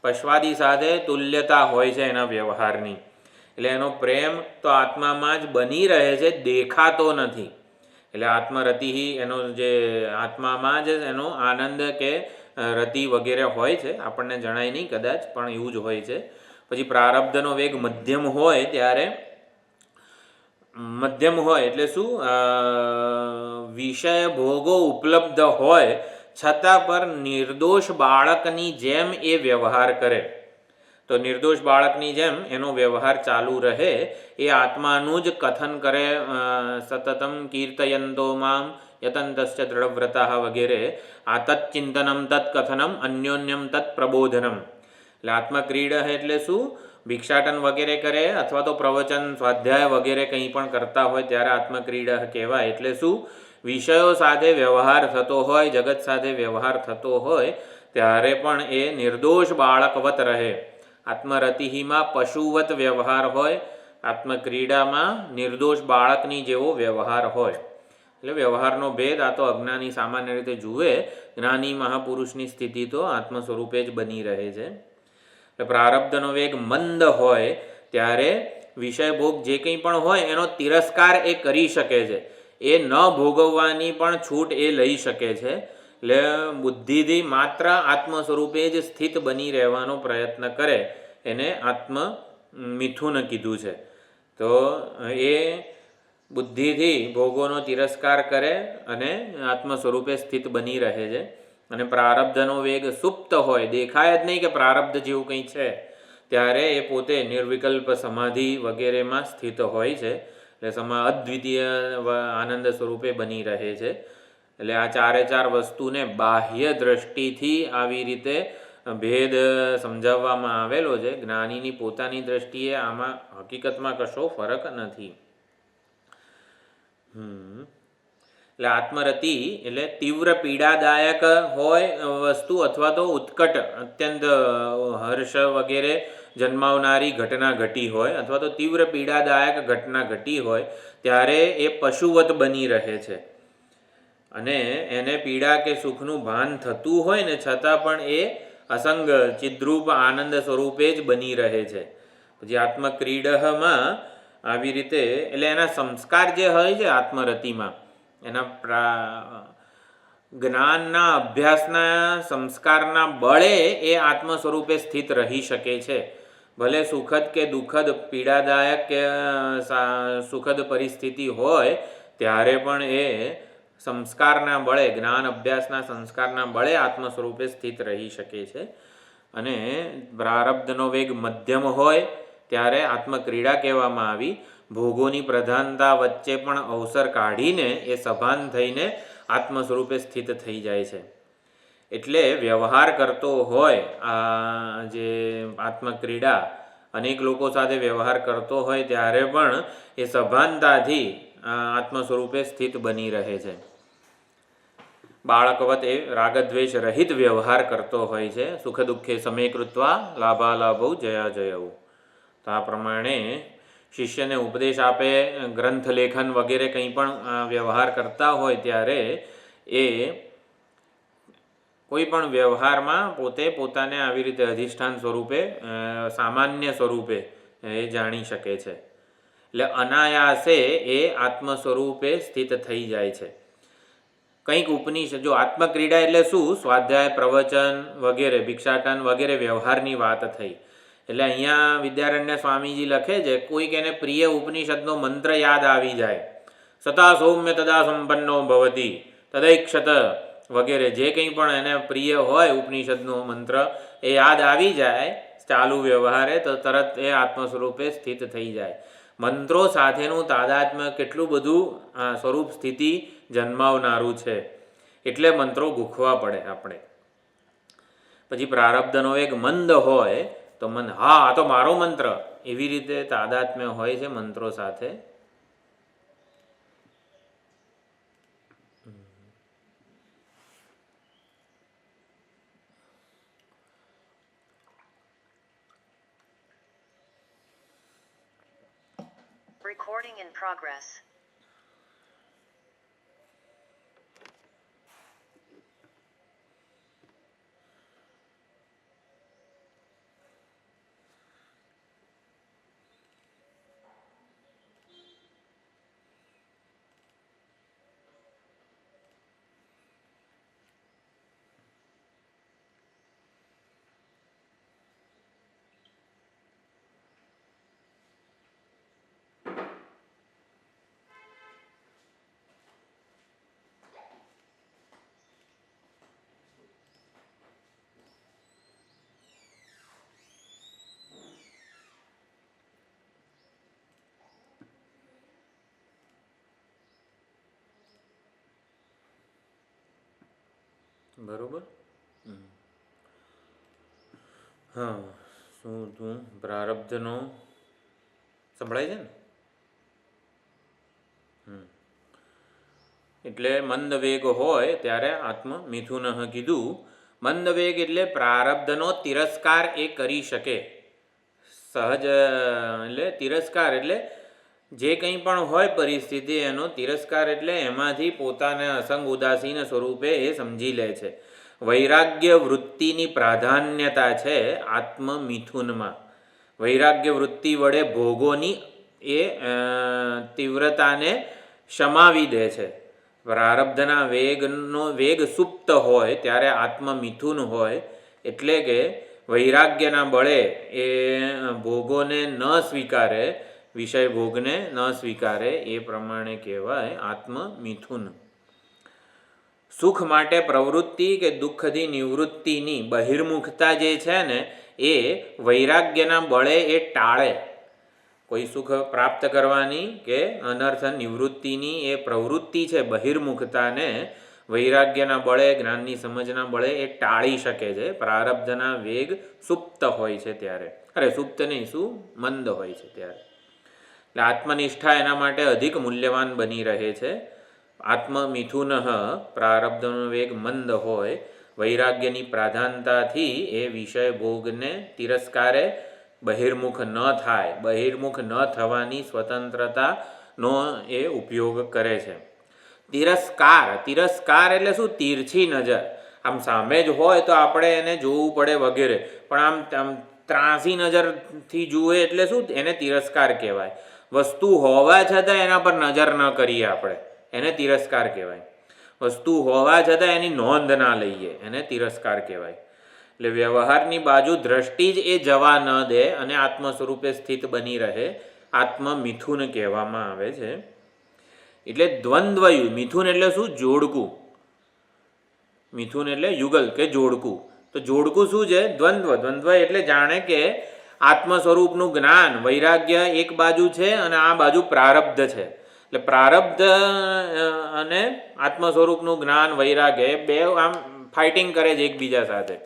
પશ્વાદી સાથે તુલ્યતા હોય છે એના વ્યવહારની, એટલે એનો પ્રેમ તો આત્મામાં જ બની રહે છે, દેખાતો નથી. એટલે આત્મરતિ એનો જે આત્મામાં જ એનો આનંદ કે રતિ વગેરે હોય છે, આપણને જણાય નહીં કદાચ, પણ એવું જ હોય છે. પછી પ્રારબ્ધનો વેગ મધ્યમ હોય ત્યારે, મધ્યમ હોય એટલે શું? વિષય ભોગો ઉપલબ્ધ હોય છતાં પર નિર્દોષ બાળકની જેમ એ વ્યવહાર કરે. તો નિર્દોષ બાળકની જેમ એનો વ્યવહાર ચાલુ રહે, એ આત્માનું જ કથન કરે. સતતમ કીર્તયંતો મામ યતંતશ્ચ દૃઢવ્રતા વગેરે. આ તત્ચિંતનમ તત્કથનમ અન્યોન્યમ તત્ પ્રબોધનમ. એટલે આત્મક્રીડા એટલે શું? ભિક્ષાટન વગેરે કરે અથવા તો પ્રવચન, સ્વાધ્યાય વગેરે કંઈ પણ કરતા હોય ત્યારે આત્મક્રીડા કહેવાય. એટલે શું? વિષયો સાથે વ્યવહાર થતો હોય, જગત સાથે વ્યવહાર થતો હોય ત્યારે પણ એ નિર્દોષ બાળકવત રહે. આત્મરતિમાં પશુવત વ્યવહાર હોય, આત્મક્રીડામાં નિર્દોષ બાળકની જેવો વ્યવહાર હોય. એટલે વ્યવહારનો ભેદ આ તો અજ્ઞાની સામાન્ય રીતે જુએ, જ્ઞાની મહાપુરુષની સ્થિતિ તો આત્મ સ્વરૂપે જ બની રહે છે. પ્રારબ્ધનો વેગ મંદ હોય ત્યારે વિષય ભોગ જે કંઈ પણ હોય એનો તિરસ્કાર એ કરી શકે છે, એ ન ભોગવવાની પણ છૂટ એ લઈ શકે છે. એટલે બુદ્ધિથી માત્ર આત્મ સ્વરૂપે જ સ્થિત બની રહેવાનો પ્રયત્ન કરે, એને આત્મ મિથુન કીધું છે. તો એ બુદ્ધિથી ભોગોનો તિરસ્કાર કરે અને આત્મ સ્વરૂપે સ્થિત બની રહે છે. અને પ્રારબ્ધનો વેગ સુપ્ત હોય, દેખાય જ નહીં કે પ્રારબ્ધ જેવું કંઈ છે, ત્યારે એ પોતે નિર્વિકલ્પ સમાધિ વગેરેમાં સ્થિત હોય છે. એટલે અદ્વિતીય આનંદ સ્વરૂપે બની રહે છે. એટલે આ ચારે ચાર વસ્તુને બાહ્ય દ્રષ્ટિથી આવી રીતે ભેદ સમજાવવામાં આવેલો છે. જ્ઞાનીની પોતાની દ્રષ્ટિએ આમાં હકીકતમાં કશો ફરક નથી. એટલે આત્મરતિ એટલે તીવ્ર પીડાદાયક હોય વસ્તુ અથવા તો ઉત્કટ અત્યંત હર્ષ વગેરે જન્માવનારી ઘટના ઘટી હોય અથવા તો તીવ્ર પીડાદાયક ઘટના ઘટી હોય ત્યારે એ પશુવત બની રહે છે. અને એને પીડા કે સુખનું ભાન થતું હોય ને છતાં પણ એ અસંગ ચિદ્રૂપ આનંદ સ્વરૂપે જ બની રહે છે. પછી આત્મક્રીડમાં આવી રીતે એટલે એના સંસ્કાર જે હોય છે આત્મરતિમાં, એના જ્ઞાનના અભ્યાસના સંસ્કારના બળે એ આત્મ સ્વરૂપે સ્થિત રહી શકે છે. ભલે સુખદ કે દુઃખદ, પીડાદાયક કે સુખદ પરિસ્થિતિ હોય ત્યારે પણ એ સંસ્કારના બળે, જ્ઞાન અભ્યાસના સંસ્કારના બળે આત્મ સ્વરૂપે સ્થિત રહી શકે છે. અને પ્રારબ્ધનો વેગ મધ્યમ હોય ત્યારે આત્મક્રીડા કહેવામાં આવી. ભોગોની પ્રધાનતા વચ્ચે પણ અવસર કાઢીને એ સભાન થઈને આત્મ સ્વરૂપે સ્થિત થઈ જાય છે. એટલે વ્યવહાર કરતો હોય આ જે આત્મક્રીડા, અનેક લોકો સાથે વ્યવહાર કરતો હોય ત્યારે પણ એ સભાનતાથી આત્મ સ્વરૂપે સ્થિત બની રહે છે. બાળકવત એ રાગદ્વેષ રહિત વ્યવહાર કરતો હોય છે. સુખ દુઃખે સમે કૃત્વા લાભાલાભો જયા જયૌ. તો આ પ્રમાણે શિષ્યને ઉપદેશ આપે, ગ્રંથ લેખન વગેરે કંઈ પણ વ્યવહાર કરતા હોય ત્યારે એ કોઈ પણ વ્યવહારમાં પોતે પોતાને આવી રીતે અધિષ્ઠાન સ્વરૂપે, સામાન્ય સ્વરૂપે એ જાણી શકે છે. એટલે અનાયાસે એ આત્મ સ્વરૂપે સ્થિત થઈ જાય છે. કંઈક ઉપનિષદ, જો આત્મક્રીડા એટલે શું? સ્વાધ્યાય, પ્રવચન વગેરે, ભિક્ષાટન વગેરે વ્યવહારની વાત થઈ. એટલે અહીંયા વિદ્યારણ્ય સ્વામીજી લખે છે, કોઈક એને પ્રિય ઉપનિષદનો મંત્ર યાદ આવી જાય, સતા સૌમ્ય તદા સંપન્નો ભવતી તદૈક્ષત વગેરે, જે કંઈ પણ એને પ્રિય હોય ઉપનિષદનો મંત્ર એ યાદ આવી જાય ચાલુ વ્યવહારે, તો તરત એ આત્મ સ્વરૂપે સ્થિત થઈ જાય. મંત્રો સાથેનું તાદાત્મ્ય કેટલું બધું સ્વરૂપ સ્થિતિ જન્માવનારું છે, એટલે મંત્રો ગૂંખવા પડે આપણે. પછી પ્રારબ્ધનો વેગ મંદ હોય તો હા આ તો મારો મંત્ર, એવી રીતે તાદાત્મ્ય હોય છે મંત્રો સાથે. Recording in progress. બરોબર. હા, શું તું પ્રારબ્ધનો સંભળાય છે ને? એટલે મંદ વેગ હોય ત્યારે આત્મ મિથુન કીધું. મંદ વેગ એટલે પ્રારબ્ધનો તિરસ્કાર એ કરી શકે. સહજ એટલે તિરસ્કાર એટલે જે કંઈ પણ હોય પરિસ્થિતિ, એનો તિરસ્કાર એટલે એમાંથી પોતાને અસંગ ઉદાસીન સ્વરૂપે એ સમજી લે છે. વૈરાગ્ય વૃત્તિની પ્રાધાન્યતા છે આત્મમિથુનમાં. વૈરાગ્ય વૃત્તિ વડે ભોગોની એ તીવ્રતાને શમાવી દે છે. પ્રારબ્ધના વેગ સુપ્ત હોય ત્યારે આત્મમિથુન હોય, એટલે કે વૈરાગ્યના બળે એ ભોગોને ન સ્વીકારે, વિષય ભોગને ન સ્વીકારે, એ પ્રમાણે કહેવાય આત્મમિથુન. સુખ માટે પ્રવૃત્તિ કે દુઃખથી નિવૃત્તિની બહિર્મુખતા જે છે ને, એ વૈરાગ્યના બળે એ ટાળે. કોઈ સુખ પ્રાપ્ત કરવાની કે અનર્થ નિવૃત્તિની એ પ્રવૃત્તિ છે બહિર્મુખતાને વૈરાગ્યના બળે, જ્ઞાનની સમજના બળે એ ટાળી શકે છે. પ્રારબ્ધના વેગ સુપ્ત હોય છે ત્યારે, સુપ્ત નહીં, શું મંદ હોય છે ત્યારે. એટલે આત્મનિષ્ઠા એના માટે અધિક મૂલ્યવાન બની રહે છે. આત્મમિથુન પ્રારબ્ધનો વેગ મંદ હોય, વૈરાગ્યની પ્રાધાનતાથી એ વિષય ભોગને તિરસ્કારે બહિર્મુખ ન થાય, બહિર્મુખ ન થવાની સ્વતંત્રતાનો એ ઉપયોગ કરે છે. તિરસ્કાર એટલે શું? તીરછી નજર. આમ સામે જ હોય તો આપણે એને જોવું પડે વગેરે, પણ આમ ત્રાસી નજરથી જુએ એટલે શું? એને તિરસ્કાર કહેવાય. વસ્તુ હોવા છતાં એના પર નજર ન કરીએ આપણે, એને તિરસ્કાર કહેવાય. વસ્તુ હોવા છતાં એની નોંધ ના લઈએ, એને તિરસ્કાર કહેવાય. એટલે વ્યવહારની બાજુ દ્રષ્ટિ જ એ જવા ન દે અને આત્મ સ્વરૂપે સ્થિત બની રહે, આત્મમિથુન કહેવામાં આવે છે. એટલે દ્વંદ્વયુ. મિથુન એટલે શું? જોડકું. મિથુન એટલે યુગલ કે જોડકું. તો જોડકું શું છે? દ્વંદ્વ. દ્વંદ્વ એટલે જાણે કે આત્મ સ્વરૂપનું જ્ઞાન, વૈરાગ્ય એક બાજુ છે અને આ બાજુ પ્રારબ્ધ છે. એટલે પ્રારબ્ધ અને આત્મ સ્વરૂપનું જ્ઞાન, વૈરાગ્ય એ બે આમ ફાઇટિંગ કરે છે એકબીજા સાથે.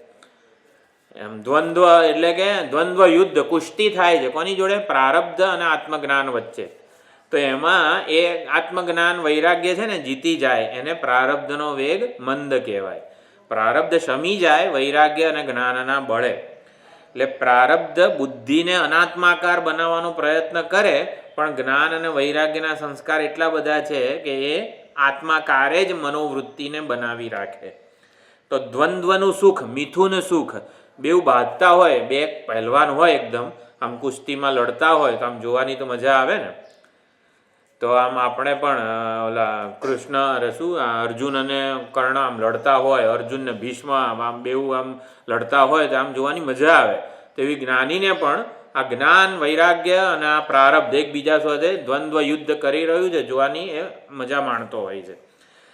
એમ દ્વંદ્વ એટલે કે દ્વંદ્વ યુદ્ધ, કુસ્તી થાય છે. કોની જોડે? પ્રારબ્ધ અને આત્મજ્ઞાન વચ્ચે. તો એમાં એ આત્મજ્ઞાન વૈરાગ્ય છે ને જીતી જાય, એને પ્રારબ્ધનો વેગ મંદ કહેવાય. પ્રારબ્ધ શમી જાય વૈરાગ્ય અને જ્ઞાનના બળે. એટલે પ્રારબ્ધ બુદ્ધિને અનાત્માકાર બનાવવાનો પ્રયત્ન કરે, પણ જ્ઞાન અને વૈરાગ્યના સંસ્કાર એટલા બધા છે કે એ આત્માકારે જ મનોવૃત્તિને બનાવી રાખે. તો દ્વંદ્વનું સુખ, મિથુન સુખ, બેઉ બાંધતા હોય. બે પહેલવાન હોય, એકદમ આમ કુસ્તીમાં લડતા હોય તો આમ જોવાની તો મજા આવે ને. તો આમ આપણે પણ ઓલા કૃષ્ણ શું અર્જુન અને કર્ણ આમ લડતા હોય, અર્જુન ને ભીષ્મ આમ બેઉ આમ લડતા હોય તો આમ જોવાની મજા આવે. તો એવી જ્ઞાનીને પણ આ જ્ઞાન, વૈરાગ્ય અને આ પ્રારબ્ધ એકબીજા સાથે દ્વંદ્વ યુદ્ધ કરી રહ્યું છે, જોવાની એ મજા માણતો હોય છે.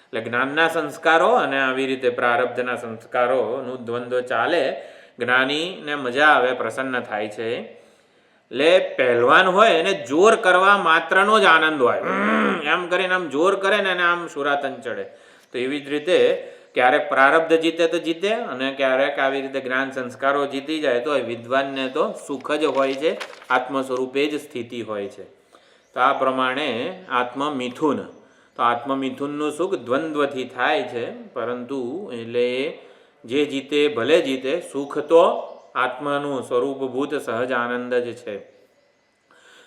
એટલે જ્ઞાનના સંસ્કારો અને આવી રીતે પ્રારબ્ધના સંસ્કારોનું દ્વંદ્વ ચાલે. જ્ઞાનીને મજા આવે, પ્રસન્ન થાય છે. એટલે પહેલવાન હોય એને જોર કરવા માત્રનો જ આનંદ હોય, એમ કરીને આમ જોર કરે ને એને આમ સુરાતન ચડે. તો એવી જ રીતે ક્યારેક પ્રારબ્ધ જીતે તો જીતે, અને ક્યારેક આવી રીતે જ્ઞાન સંસ્કારો જીતી જાય તો વિદ્વાનને તો સુખ જ હોય છે, આત્મ સ્વરૂપે જ સ્થિતિ હોય છે. તો આ પ્રમાણે આત્મમિથુન, તો આત્મમિથુનનું સુખ દ્વંદ્વથી થાય છે, પરંતુ એટલે જે જીતે ભલે જીતે, સુખ તો આત્માનું સ્વરૂપભૂત સહજ આનંદ જ છે.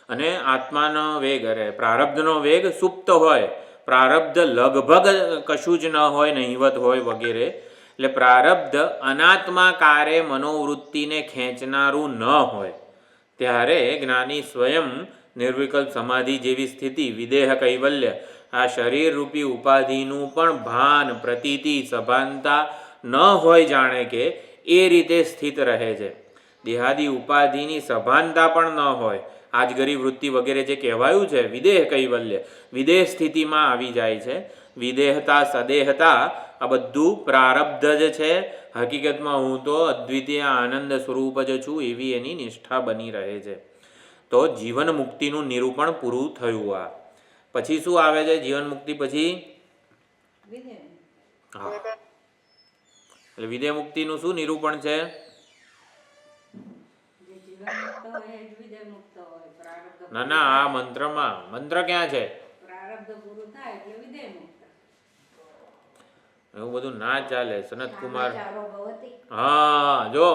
અને આત્માનો વેગ અરે પ્રારબ્ધનો વેગ સુપ્ત હોય, પ્રારબ્ધ લગભગ કશું જ ન હોય, નહિવત હોય વગેરે. એટલે પ્રારબ્ધ અનાત્માકારે મનોવૃત્તિને ખેંચનારું ન હોય ત્યારે જ્ઞાની સ્વયં નિર્વિકલ્પ સમાધિ જેવી સ્થિતિ, વિદેહ કૈવલ્ય, આ શરીર રૂપી ઉપાધિનું પણ ભાન, પ્રતીતિ, સભાનતા ન હોય, જાણે કે એ રીતે સ્થિત રહે છે. દેહાદી ઉપાધિની સભાનતા પણ ન હોય, આજગરી વૃત્તિ વગેરે જે કહેવાયું છે, વિદેહ કૈવલ્ય, વિદેહ સ્થિતિમાં આવી જાય છે. વિદેહતા, સદેહતા આ બધું પ્રારબ્ધ જ છે. હકીકતમાં હું તો અદ્વિતીય આનંદ સ્વરૂપ જ છું, એવી એની નિષ્ઠા બની રહે છે. તો જીવન મુક્તિનું નિરૂપણ પૂરું થયું. આ પછી શું આવે છે? જીવન મુક્તિ પછી હા, એટલે વિદેહ મુક્તિનું શું નિરૂપણ છે? ના ના, આ મંત્રમાં, મંત્ર ક્યાં છે? એવું બધું ના ચાલે સનત કુમાર. હા, જો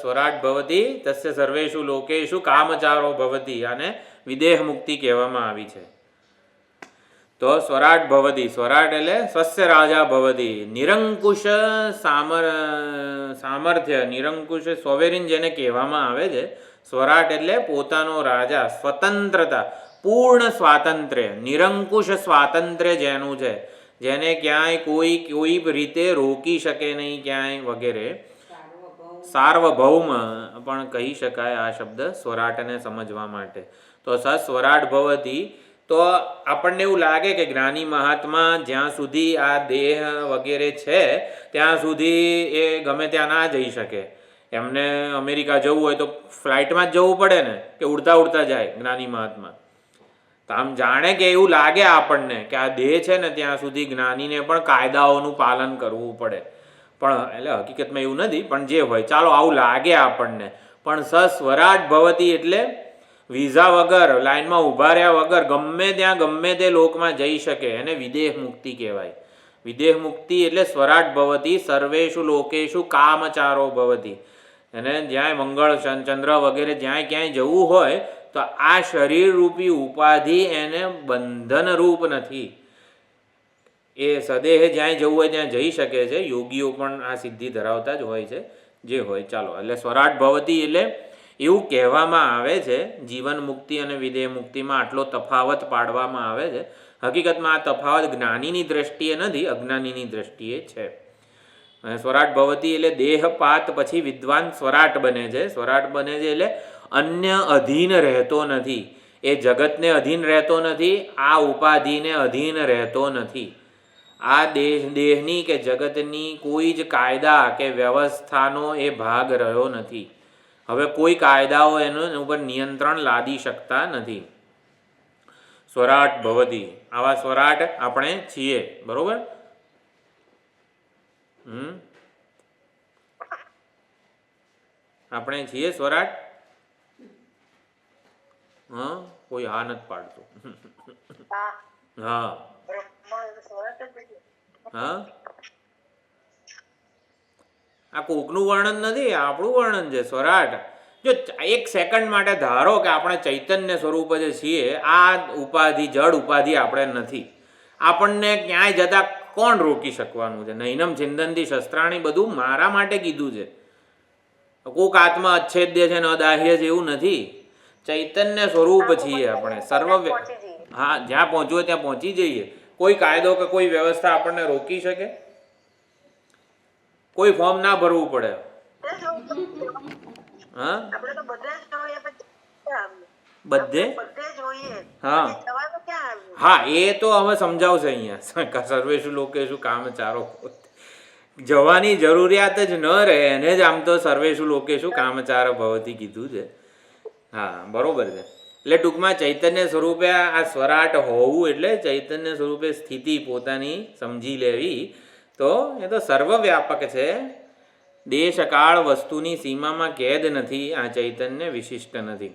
સ્વરાટ ભવતી તસ્ય સર્વેષુ લોકેષુ કામચારો ભવતી, આને વિદેહ મુક્તિ કહેવામાં આવી છે. તો સ્વરાટ ભવતી, સ્વરાટ એટલે સ્વસ્ય રાજા ભવતી, નિરંકુશ સામર્થ્ય, નિરંકુશ સોવેરિન જેને કહેવામાં આવે છે. સ્વરાટ એટલે પોતાનો રાજા, સ્વતંત્રતા, પૂર્ણ સ્વાતંત્ર્ય, નિરંકુશ સ્વાતંત્ર્ય જેનું છે, જેને ક્યાંય કોઈ રીતે રોકી શકે નહીં ક્યાંય વગેરે. સાર્વભૌમ પણ કહી શકાય આ શબ્દ સ્વરાટને સમજવા માટે. તો સ્વરાટ ભવતી, તો આપણને એવું લાગે કે જ્ઞાની મહાત્મા જ્યાં સુધી આ દેહ વગેરે છે ત્યાં સુધી એ ગમે ત્યાં ના જઈ શકે. એમને અમેરિકા જવું હોય તો ફ્લાઇટમાં જ જવું પડે ને, કે ઉડતા ઉડતા જાય જ્ઞાની મહાત્મા? તો આમ જાણે કે એવું લાગે આપણને કે આ દેહ છે ને ત્યાં સુધી જ્ઞાનીને પણ કાયદાઓનું પાલન કરવું પડે. પણ એટલે હકીકતમાં એવું નથી, પણ જે હોય ચાલો આવું લાગે આપણને. પણ સ્વરાટ ભવતી એટલે વિઝા વગર, લાઈનમાં ઊભા રહ્યા વગર ગમે ત્યાં ગમે તે લોકમાં જઈ શકે, એને વિદેહ મુક્તિ કહેવાય. વિદેહ મુક્તિ એટલે સ્વરાટ ભવતી સર્વેષુ લોકેષુ કામચારો ભવતી. અને જ્યાંય મંગળ ચંદ્ર વગેરે જ્યાંય ક્યાંય જવું હોય તો આ શરીર રૂપી ઉપાધિ એને બંધનરૂપ નથી. એ સદેહ જ્યાં જવું હોય ત્યાં જઈ શકે છે. યોગીઓ પણ આ સિદ્ધિ ધરાવતા જ હોય છે, જે હોય ચાલો. એટલે સ્વરાટ ભવતી એટલે એવું કહેવામાં આવે છે. જીવન મુક્તિ અને વિદેહ મુક્તિમાં આટલો તફાવત પાડવામાં આવે છે. હકીકતમાં આ તફાવત જ્ઞાનીની દ્રષ્ટિએ નથી, અજ્ઞાનીની દ્રષ્ટિએ છે. સ્વરાટ ભવતી એટલે દેહપાત પછી વિદ્વાન સ્વરાટ બને છે. સ્વરાટ બને છે એટલે અન્ય અધીન રહેતો નથી, એ જગતને અધીન રહેતો નથી, આ ઉપાધિને અધીન રહેતો નથી. આ દેહની કે જગતની કોઈ જ કાયદા કે વ્યવસ્થાનો એ ભાગ રહ્યો નથી. હવે કોઈ કાયદાઓ એનું ઉપર નિયંત્રણ લાદી શકતા નથી. સ્વરાટ ભવતી, આવા સ્વરાટ આપણે છીએ, બરોબર? આપણે છીએ સ્વરાટ. હા, કોઈ હા નથી પાડતું. હા હા, આ કોકનું વર્ણન નથી, આપણું વર્ણન છે. સ્વરાટ. જો એક સેકન્ડ માટે ધારો કે આપણે ચૈતન્ય સ્વરૂપ જે છીએ, આ ઉપાધિ જડ ઉપાધિ આપણે નથી, આપણને ક્યાંય જતા કોણ રોકી શકવાનું છે? નૈનમ ચિંદનથી શસ્ત્રાણી બધું મારા માટે કીધું છે. કોક આત્મા અચ્છેદ્ય છે ને અદાહ્ય છે એવું નથી. ચૈતન્ય સ્વરૂપ છીએ આપણે સર્વ. હા, જ્યાં પહોંચવું હોય ત્યાં પહોંચી જઈએ. કોઈ કાયદો કે કોઈ વ્યવસ્થા આપણને રોકી શકે? કોઈ ફોર્મ ના ભરવું પડે. હા, બધે. હા હા, એ તો હવે સમજાવશે અહીંયા. સર્વેષુ લોકેષુ કામચારો. જવાની જરૂરિયાત જ ન રહે એને જ આમ તો સર્વેષુ લોકેષુ કામચાર ભવતી કીધું છે. હા બરોબર છે. એટલે ટૂંકમાં ચૈતન્ય સ્વરૂપે આ સ્વરાટ હોવું એટલે ચૈતન્ય સ્વરૂપે સ્થિતિ પોતાની સમજી લેવી. તો એ તો સર્વવ્યાપક છે. દેશકાળ વસ્તુની સીમામાં કેદ નથી. આ ચૈતન્ય વિશિષ્ટ નથી.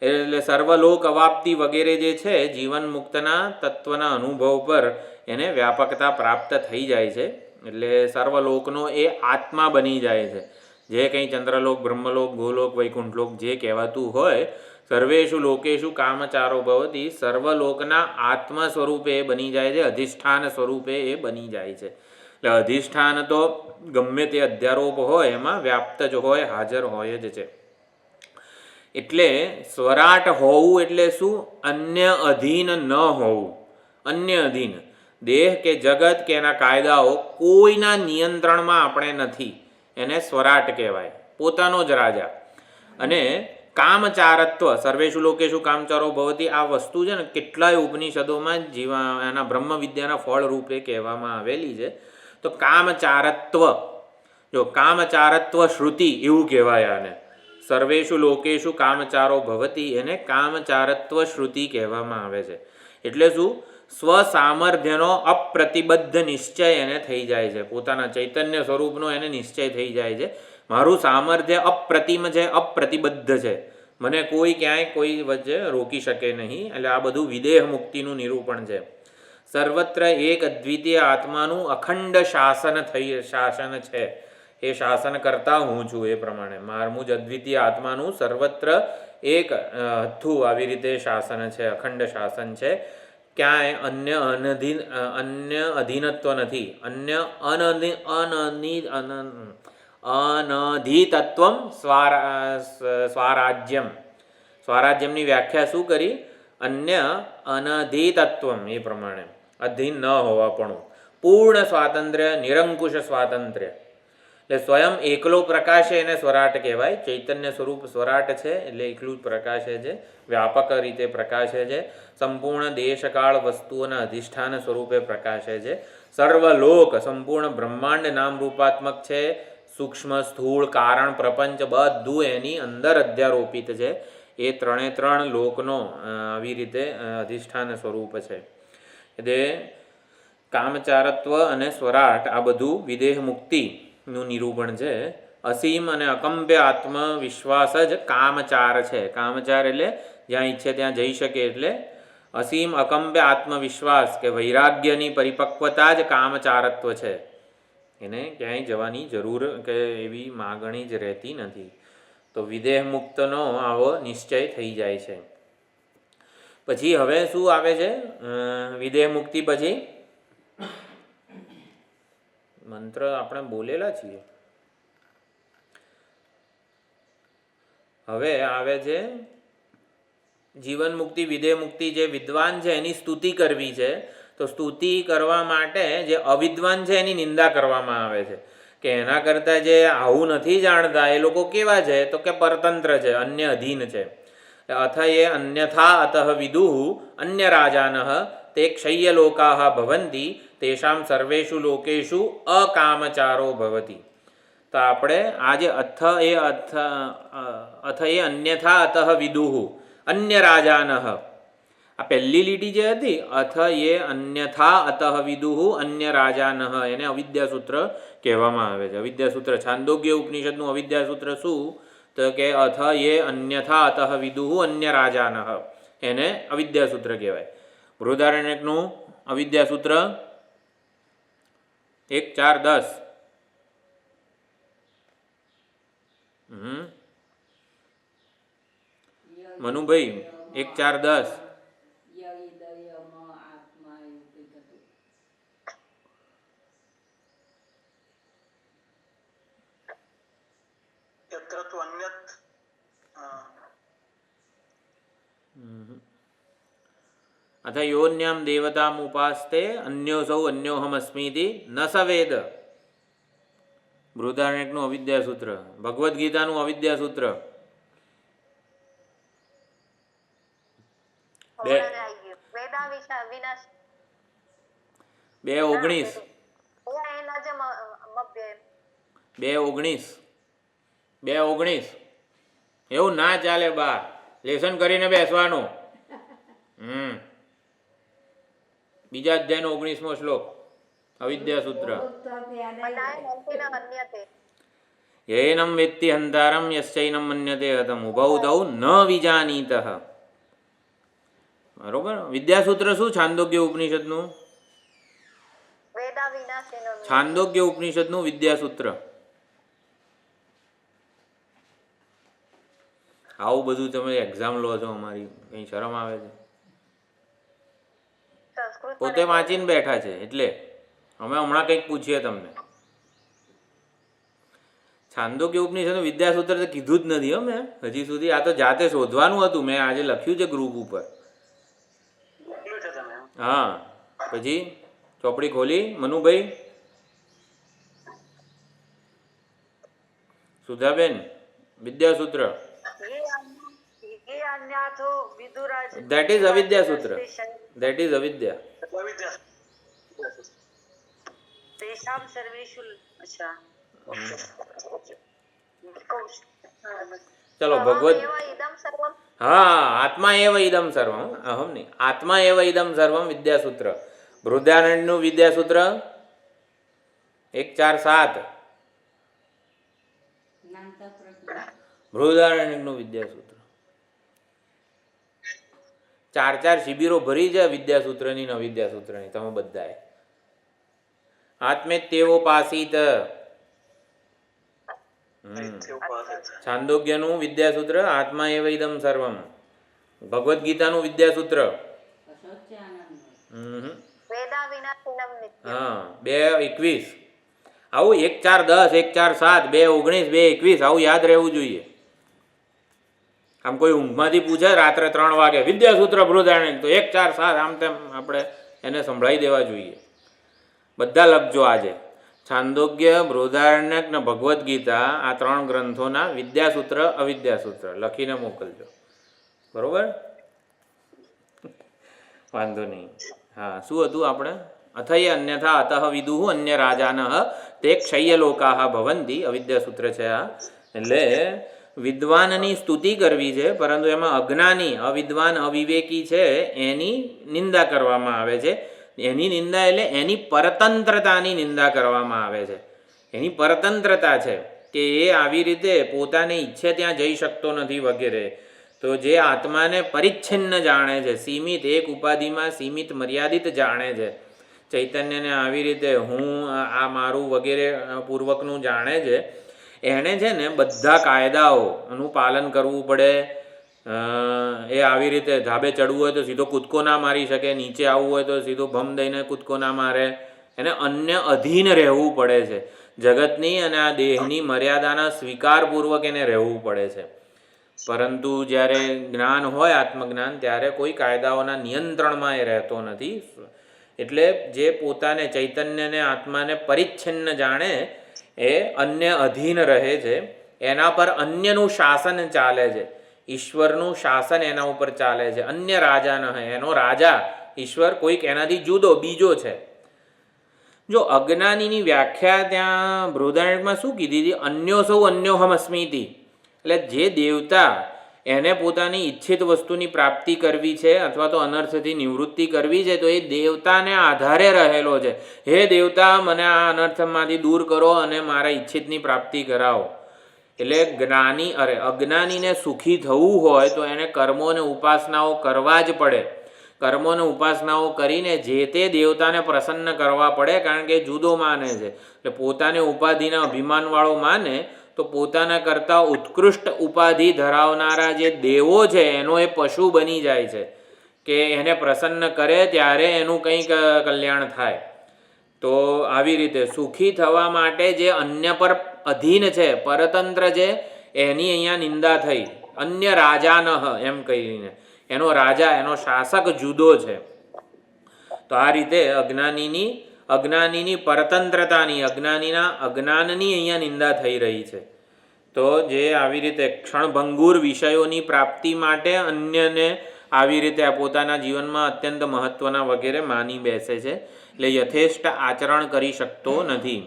એટલે સર્વલોક અવાપ્તિ વગેરે જે છે જીવન મુક્તના તત્વના અનુભવ પર એને વ્યાપકતા પ્રાપ્ત થઈ જાય છે. એટલે સર્વલોકનો એ આત્મા બની જાય છે. જે કંઈ ચંદ્રલોક, બ્રહ્મલોક, ગોલોક, વૈકુંઠલોક જે કહેવાતું હોય, સર્વેષુ લોકેશુ કામચારો ભવતી, સર્વલોકના આત્મ સ્વરૂપે એ બની જાય છે. અધિષ્ઠાન સ્વરૂપે એ બની જાય છે. એટલે અધિષ્ઠાન તો ગમે તે અધ્યારોપ હોય એમાં વ્યાપ્ત જ હોય, હાજર હોય જ છે. એટલે સ્વરાટ હોવું એટલે શું? અન્ય અધીન ન હોવું. અન્ય અધીન દેહ કે જગત કે એના કાયદાઓ કોઈના નિયંત્રણમાં આપણે નથી. એને સ્વરાટ કહેવાય. પોતાનો જ રાજા. અને કામચારત્વ, સર્વેષુ લોકેશુ કામચારો ભવતી, આ વસ્તુ છે ને કેટલાય ઉપનિષદોમાં એના બ્રહ્મ વિદ્યાના ફળ રૂપે કહેવામાં આવેલી છે. તો કામચારત્વ, જો કામચારત્વ શ્રુતિ એવું કહેવાય આને. સર્વેષુ લોકેશુ કામચારો ભવતી એને કામચારત્વ શ્રુતિ કહેવામાં આવે છે. એટલે શું? સ્વસામર્થ્યનો અપ્રતિબદ્ધ નિશ્ચય એને થઈ જાય છે. પોતાના ચૈતન્ય સ્વરૂપનો એને નિશ્ચય થઈ જાય છે. મારું સામર્થ્ય અપ્રતિમ છે, અપ્રતિબદ્ધ છે. મને કોઈ ક્યાંય કોઈ વચ્ચે રોકી શકે નહીં. એટલે આ બધું વિદેહ મુક્તિનું નિરૂપણ છે. સર્વત્ર એક અદ્વિતીય આત્માનું અખંડ શાસન છે. એ શાસન કરતા હું છું. એ પ્રમાણે મારું જ અદ્વિતીય આત્માનું સર્વત્ર એક હથ્થું આવી રીતે શાસન છે, અખંડ શાસન છે. ક્યાંય અન્ય અધીનત્વ નથી. અનધિતત્વમ સ્વરાજ્યમ. સ્વરાજ્યમની વ્યાખ્યા શું કરી? અન્ય અનધિતત્વમ, એ પ્રમાણે અધીન ન હોવા પણ પૂર્ણ સ્વાતંત્ર્ય, નિરંકુશ સ્વાતંત્ર્ય. એટલે સ્વયં એકલો પ્રકાશે એને સ્વરાટ કહેવાય. ચૈતન્ય સ્વરૂપ સ્વરાટ છે એટલે એકલું જ પ્રકાશે છે, વ્યાપક રીતે પ્રકાશે છે. સંપૂર્ણ દેશકાળ વસ્તુઓના અધિષ્ઠાન સ્વરૂપે પ્રકાશે છે. સર્વલોક, સંપૂર્ણ બ્રહ્માંડ નામ રૂપાત્મક છે. સૂક્ષ્મ, સ્થૂળ, કારણ, પ્રપંચ બધું એની અંદર અધ્યારોપિત છે. એ ત્રણ લોકનો આવી રીતે અધિષ્ઠાન સ્વરૂપ છે. એટલે કામચારત્વ અને સ્વરાટ આ બધું વિદેહ મુક્તિનું નિરૂપણ છે. અસીમ અને અકંપ્ય આત્મવિશ્વાસ જ કામચાર છે. કામચાર એટલે જ્યાં ઈચ્છે ત્યાં જઈ શકે. એટલે અસીમ અકંપ્ય આત્મવિશ્વાસ કે વૈરાગ્યની પરિપક્વતા જ કામચારત્વ છે. એને ક્યાંય જવાની જરૂર કે એવી માગણી જ રહેતી નથી. તો વિદેહ મુક્તનો આવો નિશ્ચય થઈ જાય છે. પછી હવે શું આવે છે? વિદેહ મુક્તિ પછી મંત્ર આપણે બોલેલા છીએ. હવે આવે છે જીવન મુક્તિ, વિદેહ મુક્તિ. જે વિદ્વાન છે એની સ્તુતિ કરવી છે. તો સ્તુતિ કરવા માટે જે અવિદ્વાન છે એની નિંદા કરવામાં આવે છે કે એના કરતાં જે આવું નથી જાણતા એ લોકો કેવા છે? તો કે પરતંત્ર છે, અન્ય અધીન છે. અથ એ અન્યથા અતઃ વિદુઃ અન્ય રાજાનઃ તે ક્ષય્ય લોકાઃ ભવન્તિ તેષામ સર્વેષુ લોકેષુ અકામચારો ભવતિ. તો આપણે આ જે અથ એ અન્યથા અતઃ વિદુઃ અન્ય રાજાનઃ, આ પહેલી લીટી જે હતી, અથ એ અન્યથા અતઃ વિદુઃ અન્ય રાજાનઃ, એને અવિદ્યાસૂત્ર કહેવામાં આવે છે. અવિદ્યાસૂત્ર, છાંદોગ્ય ઉપનિષદનું અવિદ્યાસૂત્ર શું? તો કે અથ એ અન્યથા અતઃ વિદુઃ અન્ય રાજાનઃ, એને અવિદ્યાસૂત્ર કહેવાય. બૃહદારણ્યકનું અવિદ્યાસૂત્ર 1.4.10. મનુભાઈ 1.4.10. यत्र तु अन्यत् अथ योन्याम देवताम उपास्ते अन्योसौ अन्योहमस्मीति न स वेद. બૃહદારણ્યકનું અવિદ્યાસૂત્ર. ભગવદ્ ગીતાનું અવિદ્યાસૂત્ર 2:19. એવું ના ચાલે બા. લેસન કરીને બેસવાનું. બીજા અધ્યાયનો 19મો શ્લોક અવિદ્યા સૂત્ર. યૈનમ વેત્તિ હંતારમ યસ્યૈનમ મન્યતે હતમ ઉભૌ તૌ ન વિજાનીતઃ. બરોબર. વિદ્યાસૂત્ર શું? છાંદોગ્ય ઉપનિષદનું. છાંદોગ્ય ઉપનિષદનું વિદ્યાસૂત્ર. આવું બધું તમે એક્ઝામ લો છો અમારી, કઈ શરમ આવે છે? પોતે વાંચીને બેઠા છે એટલે અમે હમણાં કંઈક પૂછીએ તમને. છાંદોગ્ય ઉપનિષદનું વિદ્યાસૂત્ર તો કીધું જ નથી હો મેં હજી સુધી. આ તો જાતે શોધવાનું હતું. મેં આજે લખ્યું છે ગ્રુપ ઉપર. હા, પછી ચોપડી ખોલી મનુભાઈ. સુધાબેન, વિદ્યાસૂત્ર. That is અવિદ્યા સૂત્ર. That is અવિદ્યા. તેષામ સર્વેષુ. અચ્છા, ચલો ભગવદ. હા, આત્મા એવ ઇદમ સર્વમ. અહમ નહીં, આત્મા એવ ઇદમ સર્વમ વિદ્યાસૂત્ર. બૃહદારણ્યનું વિદ્યાસૂત્ર 147. બૃહદારણ્યનું વિદ્યાસૂત્ર 4 શિબિરો ભરી છે વિદ્યાસૂત્રની ને અવિદ્યાસૂત્રની. તમે બધાએ આત્મે તેવો પાસિત. છાંદોગ્યનું વિદ્યાસૂત્ર આત્મા એવ ઇદમ સર્વમ. ભગવદ્ ગીતાનું વિદ્યાસૂત્ર હા 2:21. આવું 1:4:10, 1:4:7, 2:19, 2:21 આવું યાદ રહેવું જોઈએ. આમ કોઈ ઊંઘમાંથી પૂછે રાત્રે 3 વાગે વિદ્યાસૂત્ર બૃહદારણ્ય, તો 1:4:7 આમ તેમ આપણે એને સંભળાવી દેવા જોઈએ. બધા લખજો આજે. છાંદોગ્ય, બૃહદારણ્યક ને ભગવદ્ ગીતા, આ 3 ગ્રંથોના વિદ્યાસૂત્ર અવિદ્યાસૂત્ર લખીને મોકલજો. બરોબર, વાંધો નહીં. હા, શું હતું આપણે? અથય અન્યથા અતઃ વિદુઃ અન્ય રાજાનઃ તે ક્ષય્યલોકાઃ ભવંતિ. અવિદ્યાસૂત્ર છે આ. એટલે વિદ્વાનની સ્તુતિ કરવી છે, પરંતુ એમાં અજ્ઞાની, અવિદ્વાન, અવિવેકી છે એની નિંદા કરવામાં આવે છે. એની નિંદા એટલે એની પરતંત્રતાની નિંદા કરવામાં આવે છે. એની પરતંત્રતા છે કે એ આવી રીતે પોતાની ઈચ્છે ત્યાં જઈ શકતો નથી વગેરે. તો જે આત્માને પરિચ્છિન્ન જાણે છે, સીમિત, એક ઉપાધિમાં સીમિત મર્યાદિત જાણે છે, ચૈતન્યને આવી રીતે હું આ મારું વગેરે પૂર્વકનું જાણે છે, એણે છે ને બધા કાયદાઓનું પાલન કરવું પડે. એ આવી રીતે ધાબે ચડવું હોય તો સીધો કૂદકો ના મારી શકે, નીચે આવવું હોય તો સીધો ભમ દઈને કૂદકો ના મારે. એને અન્ય અધીન રહેવું પડે છે. જગતની અને આ દેહની મર્યાદાના સ્વીકારપૂર્વક એને રહેવું પડે છે. પરંતુ જ્યારે જ્ઞાન હોય, આત્મજ્ઞાન, ત્યારે કોઈ કાયદાઓના નિયંત્રણમાં એ રહેતો નથી. એટલે જે પોતાને ચૈતન્યને, આત્માને પરિચ્છિન્ન જાણે એ અન્ય અધીન રહે છે. એના પર અન્યનું શાસન ચાલે છે. ઈશ્વરનું શાસન એના ઉપર ચાલે છે. અન્ય રાજા ન હે, એનો રાજા ઈશ્વર કોઈક એનાથી જુદો બીજો છે. જો અજ્ઞાનીની વ્યાખ્યા ત્યાં બૃહદારણ્યકમાં શું કીધી હતી? અન્યો સૌ અન્યોહમ અસ્મિતિ. એટલે જે દેવતા એને પોતાની ઈચ્છિત વસ્તુની પ્રાપ્તિ કરવી છે અથવા તો અનર્થથી નિવૃત્તિ કરવી છે, તો એ દેવતાને આધારે રહેલો છે. હે દેવતા, મને આ અનર્થમાંથી દૂર કરો અને મારા ઈચ્છિતની પ્રાપ્તિ કરાવો. એટલે અજ્ઞાનીને સુખી થવું હોય તો એને કર્મો અને ઉપાસનાઓ કરવા જ પડે. કર્મો અને ઉપાસનાઓ કરીને જે તે દેવતાને પ્રસન્ન કરવા પડે, કારણ કે જુદો માને છે. એટલે પોતાને ઉપાધિના અભિમાનવાળો માને તો પોતાના કરતાં ઉત્કૃષ્ટ ઉપાધિ ધરાવનારા જે દેવો છે એનો એ પશુ બની જાય છે કે એને પ્રસન્ન કરે ત્યારે એનું કંઈક કલ્યાણ થાય. તો આવી રીતે સુખી થવા માટે જે અન્ય પર અધીન છે, પરતંત્ર છે, એની અહીંયા નિંદા થઈ. અન્ય રાજાનઃ એમ કહીને એનો રાજા, એનો શાસક જુદો છે. તો આ રીતે અજ્ઞાનીની પરતંત્રતાની, અજ્ઞાનની અહીંયા નિંદા થઈ રહી છે. તો જે આવી રીતે ક્ષણભંગુર વિષયોની પ્રાપ્તિ માટે અન્યને આવી રીતે આ પોતાના જીવનમાં અત્યંત મહત્વના વગેરે માની બેસે છે. એટલે યથેષ્ટ આચરણ કરી શકતો નથી.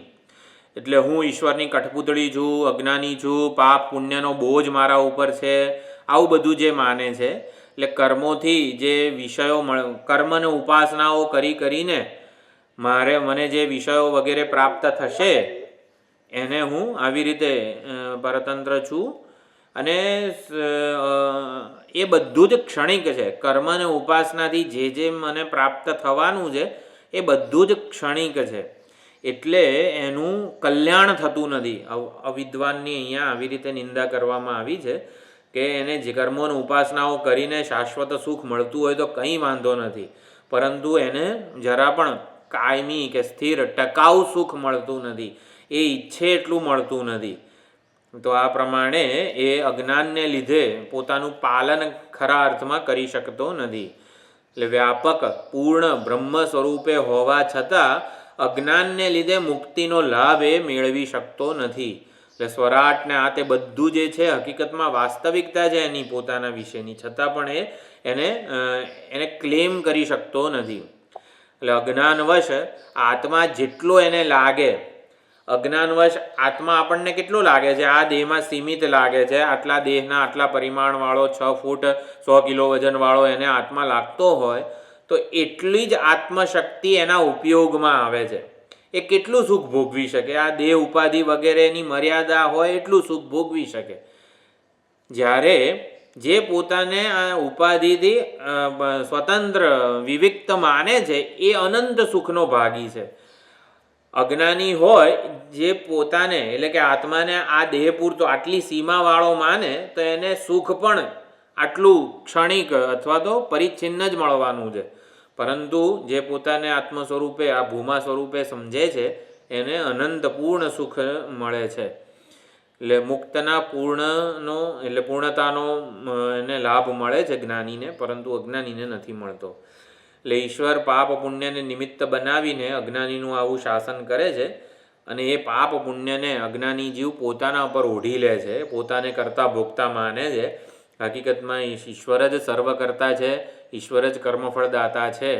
એટલે હું ઈશ્વરની કઠપૂતળી છું, અજ્ઞાની છું, પાપ પુણ્યનો બોજ મારા ઉપર છે, આવું બધું જે માને છે. એટલે કર્મોથી જે વિષયો કર્મને ઉપાસનાઓ કરીને મને જે વિષયો વગેરે પ્રાપ્ત થશે એને હું આવી રીતે પરતંત્ર છું. અને એ બધું જ ક્ષણિક છે. કર્મ અને ઉપાસનાથી જે મને પ્રાપ્ત થવાનું છે એ બધું જ ક્ષણિક છે. એટલે એનું કલ્યાણ થતું નથી. અવિદ્વાનની અહીંયા આવી રીતે નિંદા કરવામાં આવી છે કે એને જે કર્મોની ઉપાસનાઓ કરીને શાશ્વત સુખ મળતું હોય તો કંઈ વાંધો નથી, પરંતુ એને જરા પણ કાયમી કે સ્થિર ટકાઉ સુખ મળતું નથી, એ ઈચ્છે એટલું મળતું નથી. તો આ પ્રમાણે એ અજ્ઞાનને લીધે પોતાનું પાલન ખરા અર્થમાં કરી શકતો નથી. એટલે વ્યાપક પૂર્ણ બ્રહ્મ સ્વરૂપે હોવા છતાં અજ્ઞાનને લીધે મુક્તિનો લાભ એ મેળવી શકતો નથી. એટલે સ્વરાટ ને આ તે બધું જે છે હકીકતમાં વાસ્તવિકતા છે એની પોતાના વિશેની, છતાં પણ એને ક્લેમ કરી શકતો નથી. એટલે અજ્ઞાનવશ આત્મા જેટલો એને લાગે, અજ્ઞાનવશ આત્મા આપણને કેટલો લાગે છે, આ દેહમાં સીમિત લાગે છે, આટલા દેહના આટલા પરિમાણવાળો 6 ફૂટ 100 કિલો વજનવાળો એને આત્મા લાગતો હોય તો એટલી જ આત્મશક્તિ એના ઉપયોગમાં આવે છે. એ કેટલું સુખ ભોગવી શકે, આ દેહ ઉપાધિ વગેરેની મર્યાદા હોય એટલું સુખ ભોગવી શકે. જ્યારે જે પોતાને આ ઉપાધિથી સ્વતંત્ર વિવિક્ત માને છે એ અનંત સુખનો ભાગી છે. અજ્ઞાની હોય જે પોતાને એટલે કે આત્માને આ દેહ પૂરતો આટલી સીમાવાળો માને તો એને સુખ પણ આટલું ક્ષણિક અથવા તો પરિચ્છિન્ન જ મળવાનું છે. પરંતુ જે પોતાને આત્મ સ્વરૂપે આ ભૂમા સ્વરૂપે સમજે છે એને અનંત પૂર્ણ સુખ મળે છે. એટલે મુક્તના પૂર્ણતાનો એને લાભ મળે છે જ્ઞાનીને, પરંતુ અજ્ઞાનીને નથી મળતો. એટલે ઈશ્વર પાપ પુણ્યને નિમિત્ત બનાવીને અજ્ઞાનીનું આવું શાસન કરે છે અને એ પાપ પુણ્યને અજ્ઞાની જીવ પોતાના પર ઓઢી લે છે, પોતાને કરતા ભોગતા માને છે. હકીકતમાં ઈશ્વર જ સર્વકર્તા છે, ઈશ્વર જ કર્મફળ દાતા છે,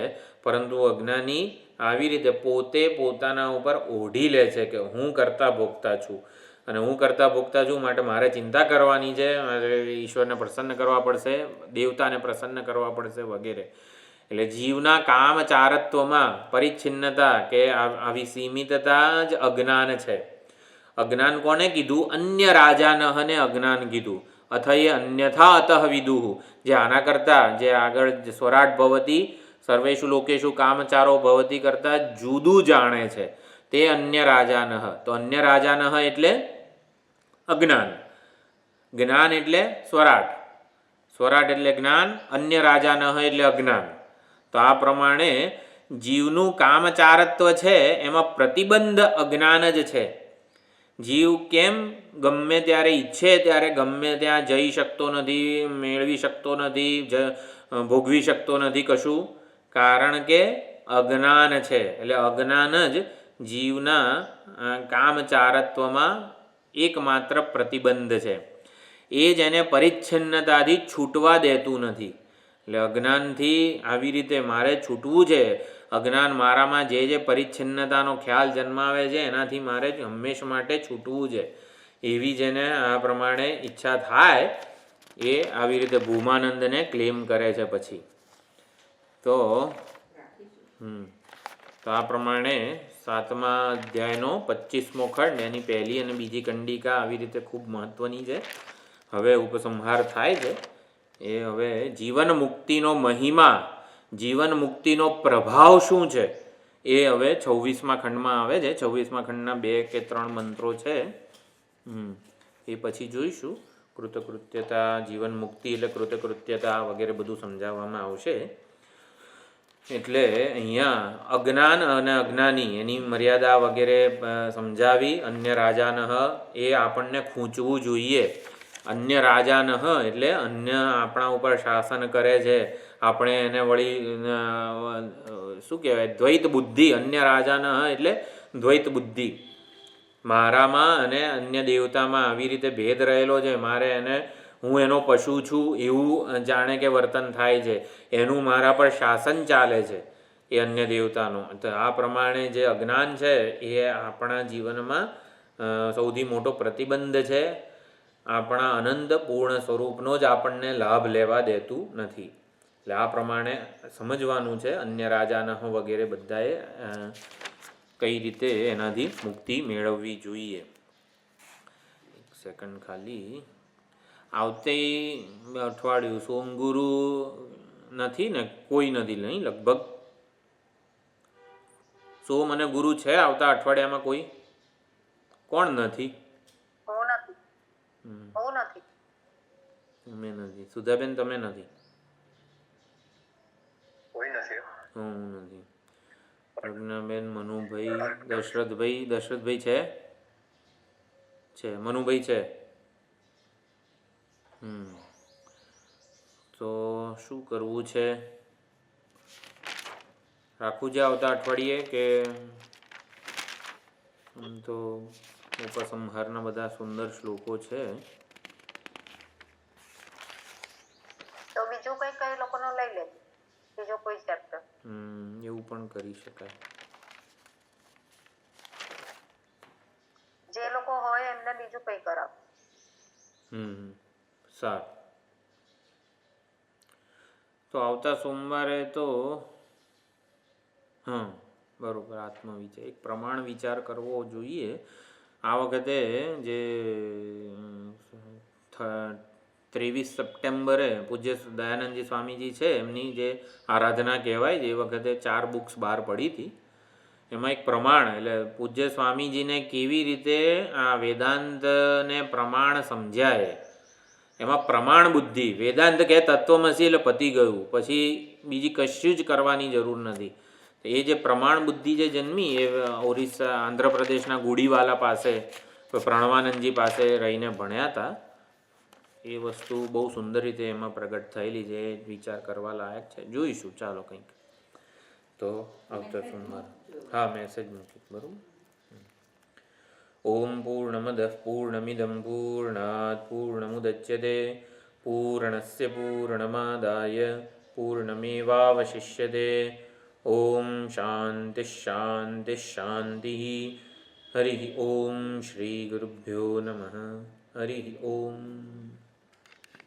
પરંતુ અજ્ઞાની આવી રીતે પોતે પોતાના ઉપર ઓઢી લે છે કે હું કરતા ભોગતા છું અને હું કરતા ભોગતા છું માટે મારે ચિંતા કરવાની છે, મારે ઈશ્વરને પ્રસન્ન કરવા પડશે, દેવતાને પ્રસન્ન કરવા પડશે વગેરે. એટલે જીવના કામચારત્વમાં પરિચ્છિન્નતા કે આવી સીમિતતા જ અજ્ઞાન છે. અજ્ઞાન કોને કીધું? અન્ય રાજાનહને અજ્ઞાન કીધું. અથયે અન્યથા અતઃ વિદુઃ. જે આના કરતાં જે આગળ સ્વરાટ ભવતી સર્વેષુ લોકેશુ કામચારો ભવતી કરતાં જુદું જાણે છે તે અન્ય રાજાનહ. તો અન્ય રાજાનહ એટલે અજ્ઞાન, જ્ઞાન એટલે સ્વરાટ, સ્વરાટ એટલે જ્ઞાન, અન્ય રાજાનહ એટલે અજ્ઞાન. તો આ પ્રમાણે જીવનું કામચારત્વ છે એમાં પ્રતિબંધ અજ્ઞાન જ છે. જીવ કેમ ગમે ત્યારે ઈચ્છે ત્યારે ગમે ત્યાં જઈ શકતો નથી, મેળવી શકતો નથી, ભોગવી શકતો નથી કશું? કારણ કે અજ્ઞાન છે. એટલે અજ્ઞાન જ જીવના કામચારત્વમાં એકમાત્ર પ્રતિબંધ છે. એ જ એને પરિચ્છિન્નતાથી છૂટવા દેતું નથી. એટલે અજ્ઞાનથી આવી રીતે મારે છૂટવું છે, અજ્ઞાન મારામાં જે પરિચ્છિન્નતાનો ખ્યાલ જન્માવે છે એનાથી મારે હંમેશ માટે છૂટવું છે. એવી જેને આ પ્રમાણે ઈચ્છા થાય એ આવી રીતે ભૂમાનંદને ક્લેમ કરે છે. પછી તો આ પ્રમાણે 7મા અધ્યાયનો 25મો ખંડ એની પહેલી અને બીજી કંડિકા આવી રીતે ખૂબ મહત્વની છે. હવે ઉપસંહાર થાય છે. એ હવે જીવન મુક્તિનો મહિમા, જીવન મુક્તિનો પ્રભાવ શું છે એ હવે 26મા ખંડમાં આવે છે. 26મા ખંડના 2 કે 3 મંત્રો છે, એ પછી જોઈશું. કૃતકૃત્યતા, જીવન મુક્તિ એટલે કૃતકૃત્યતા વગેરે બધું સમજાવવામાં આવશે. એટલે અહીંયા અજ્ઞાન અને અજ્ઞાની એની મર્યાદા વગેરે સમજાવી. અન્ય રાજાનહ એ આપણને ખૂંચવું જોઈએ. અન્ય રાજાનહ એટલે અન્ય આપણા ઉપર શાસન કરે છે, આપણે એને વળી શું કહેવાય, દ્વૈત બુદ્ધિ. અન્ય રાજાનહ એટલે દ્વૈત બુદ્ધિ. મારામાં અને અન્ય દેવતામાં આવી રીતે ભેદ રહેલો છે, મારે હું એનો પશુ છું એવું જાણે કે વર્તન થાય છે, એનું મારા પર શાસન ચાલે છે એ અન્ય દેવતાનું. તો આ પ્રમાણે જે અજ્ઞાન છે એ આપણા જીવનમાં સૌથી મોટો પ્રતિબંધ છે. આપણા અનંત પૂર્ણ સ્વરૂપનો જ આપણને લાભ લેવા દેતું નથી. એટલે આ પ્રમાણે સમજવાનું છે. અન્ય રાજાના વગેરે બધાએ કઈ રીતે એનાથી મુક્તિ મેળવવી જોઈએ. એક સેકન્ડ ખાલી. આવતે અઠવાડિયું સોમગુરુ નથી ને? કોઈ નથી નહીં લગભગ. સોમ અને ગુરુ છે આવતા અઠવાડિયામાં કોઈ? કોણ નથી? હું નથી. હું નથી. તમે નથી. સુધાબેન તમે નથી? કોઈ નથી. હું નથી. પ્રજ્ઞાબેન, મનુભાઈ, દશરથભાઈ છે? છે. મનુભાઈ છે? તો શું કરવું છે? રાખવું છે આવતા અઠવાડિયે કે તો ઉપસંહારના બધા સુંદર શ્લોકો છે. તો બીજું કઈ લોકોનું લઈ લે, બીજો કોઈ ચેપ્ટર. એવું પણ કરી શકાય. જે લોકો હોય એમને બીજું કઈ કરાવ. સારું. તો આવતા સોમવારે તો બરોબર આત્મવિચાર એક પ્રમાણ વિચાર કરવો જોઈએ. આ વખતે જે 23 સપ્ટેમ્બરે પૂજ્ય દયાનંદજી સ્વામીજી છે એમની જે આરાધના કહેવાય છે, એ વખતે 4 બુક્સ બહાર પડી હતી. એમાં એક પ્રમાણ એટલે પૂજ્ય સ્વામીજીને કેવી રીતે આ વેદાંતને પ્રમાણ સમજાય, એમાં પ્રમાણ બુદ્ધિ. વેદાંત કહે તત્વમસી એટલે પતી ગયું, પછી બીજી કશું જ કરવાની જરૂર નથી. એ જે પ્રમાણ બુદ્ધિ જે જન્મી એ ઓરિસ્સા આંધ્રપ્રદેશના ગુડીવાલા પાસે પ્રણવાનંદજી પાસે રહીને ભણ્યા હતા. એ વસ્તુ બહુ સુંદર રીતે એમાં પ્રગટ થયેલી છે. વિચાર કરવા લાયક છે. જોઈશું ચાલો કંઈક તો આવતા સોમવાર. હા, મેસેજ મૂકી બરાબર. ઓમ પૂર્ણમદ પૂર્ણમિદમ પૂર્ણાત પૂર્ણમુદચ્યતે પૂર્ણસ્ય પૂર્ણમાદાય પૂર્ણમેવાવશિષ્યતે. ઓમ શાંતિ શાંતિ શાંતિ. હરિ ઓમ શ્રી ગુરુભ્યો નમઃ. હરિ ઓમ.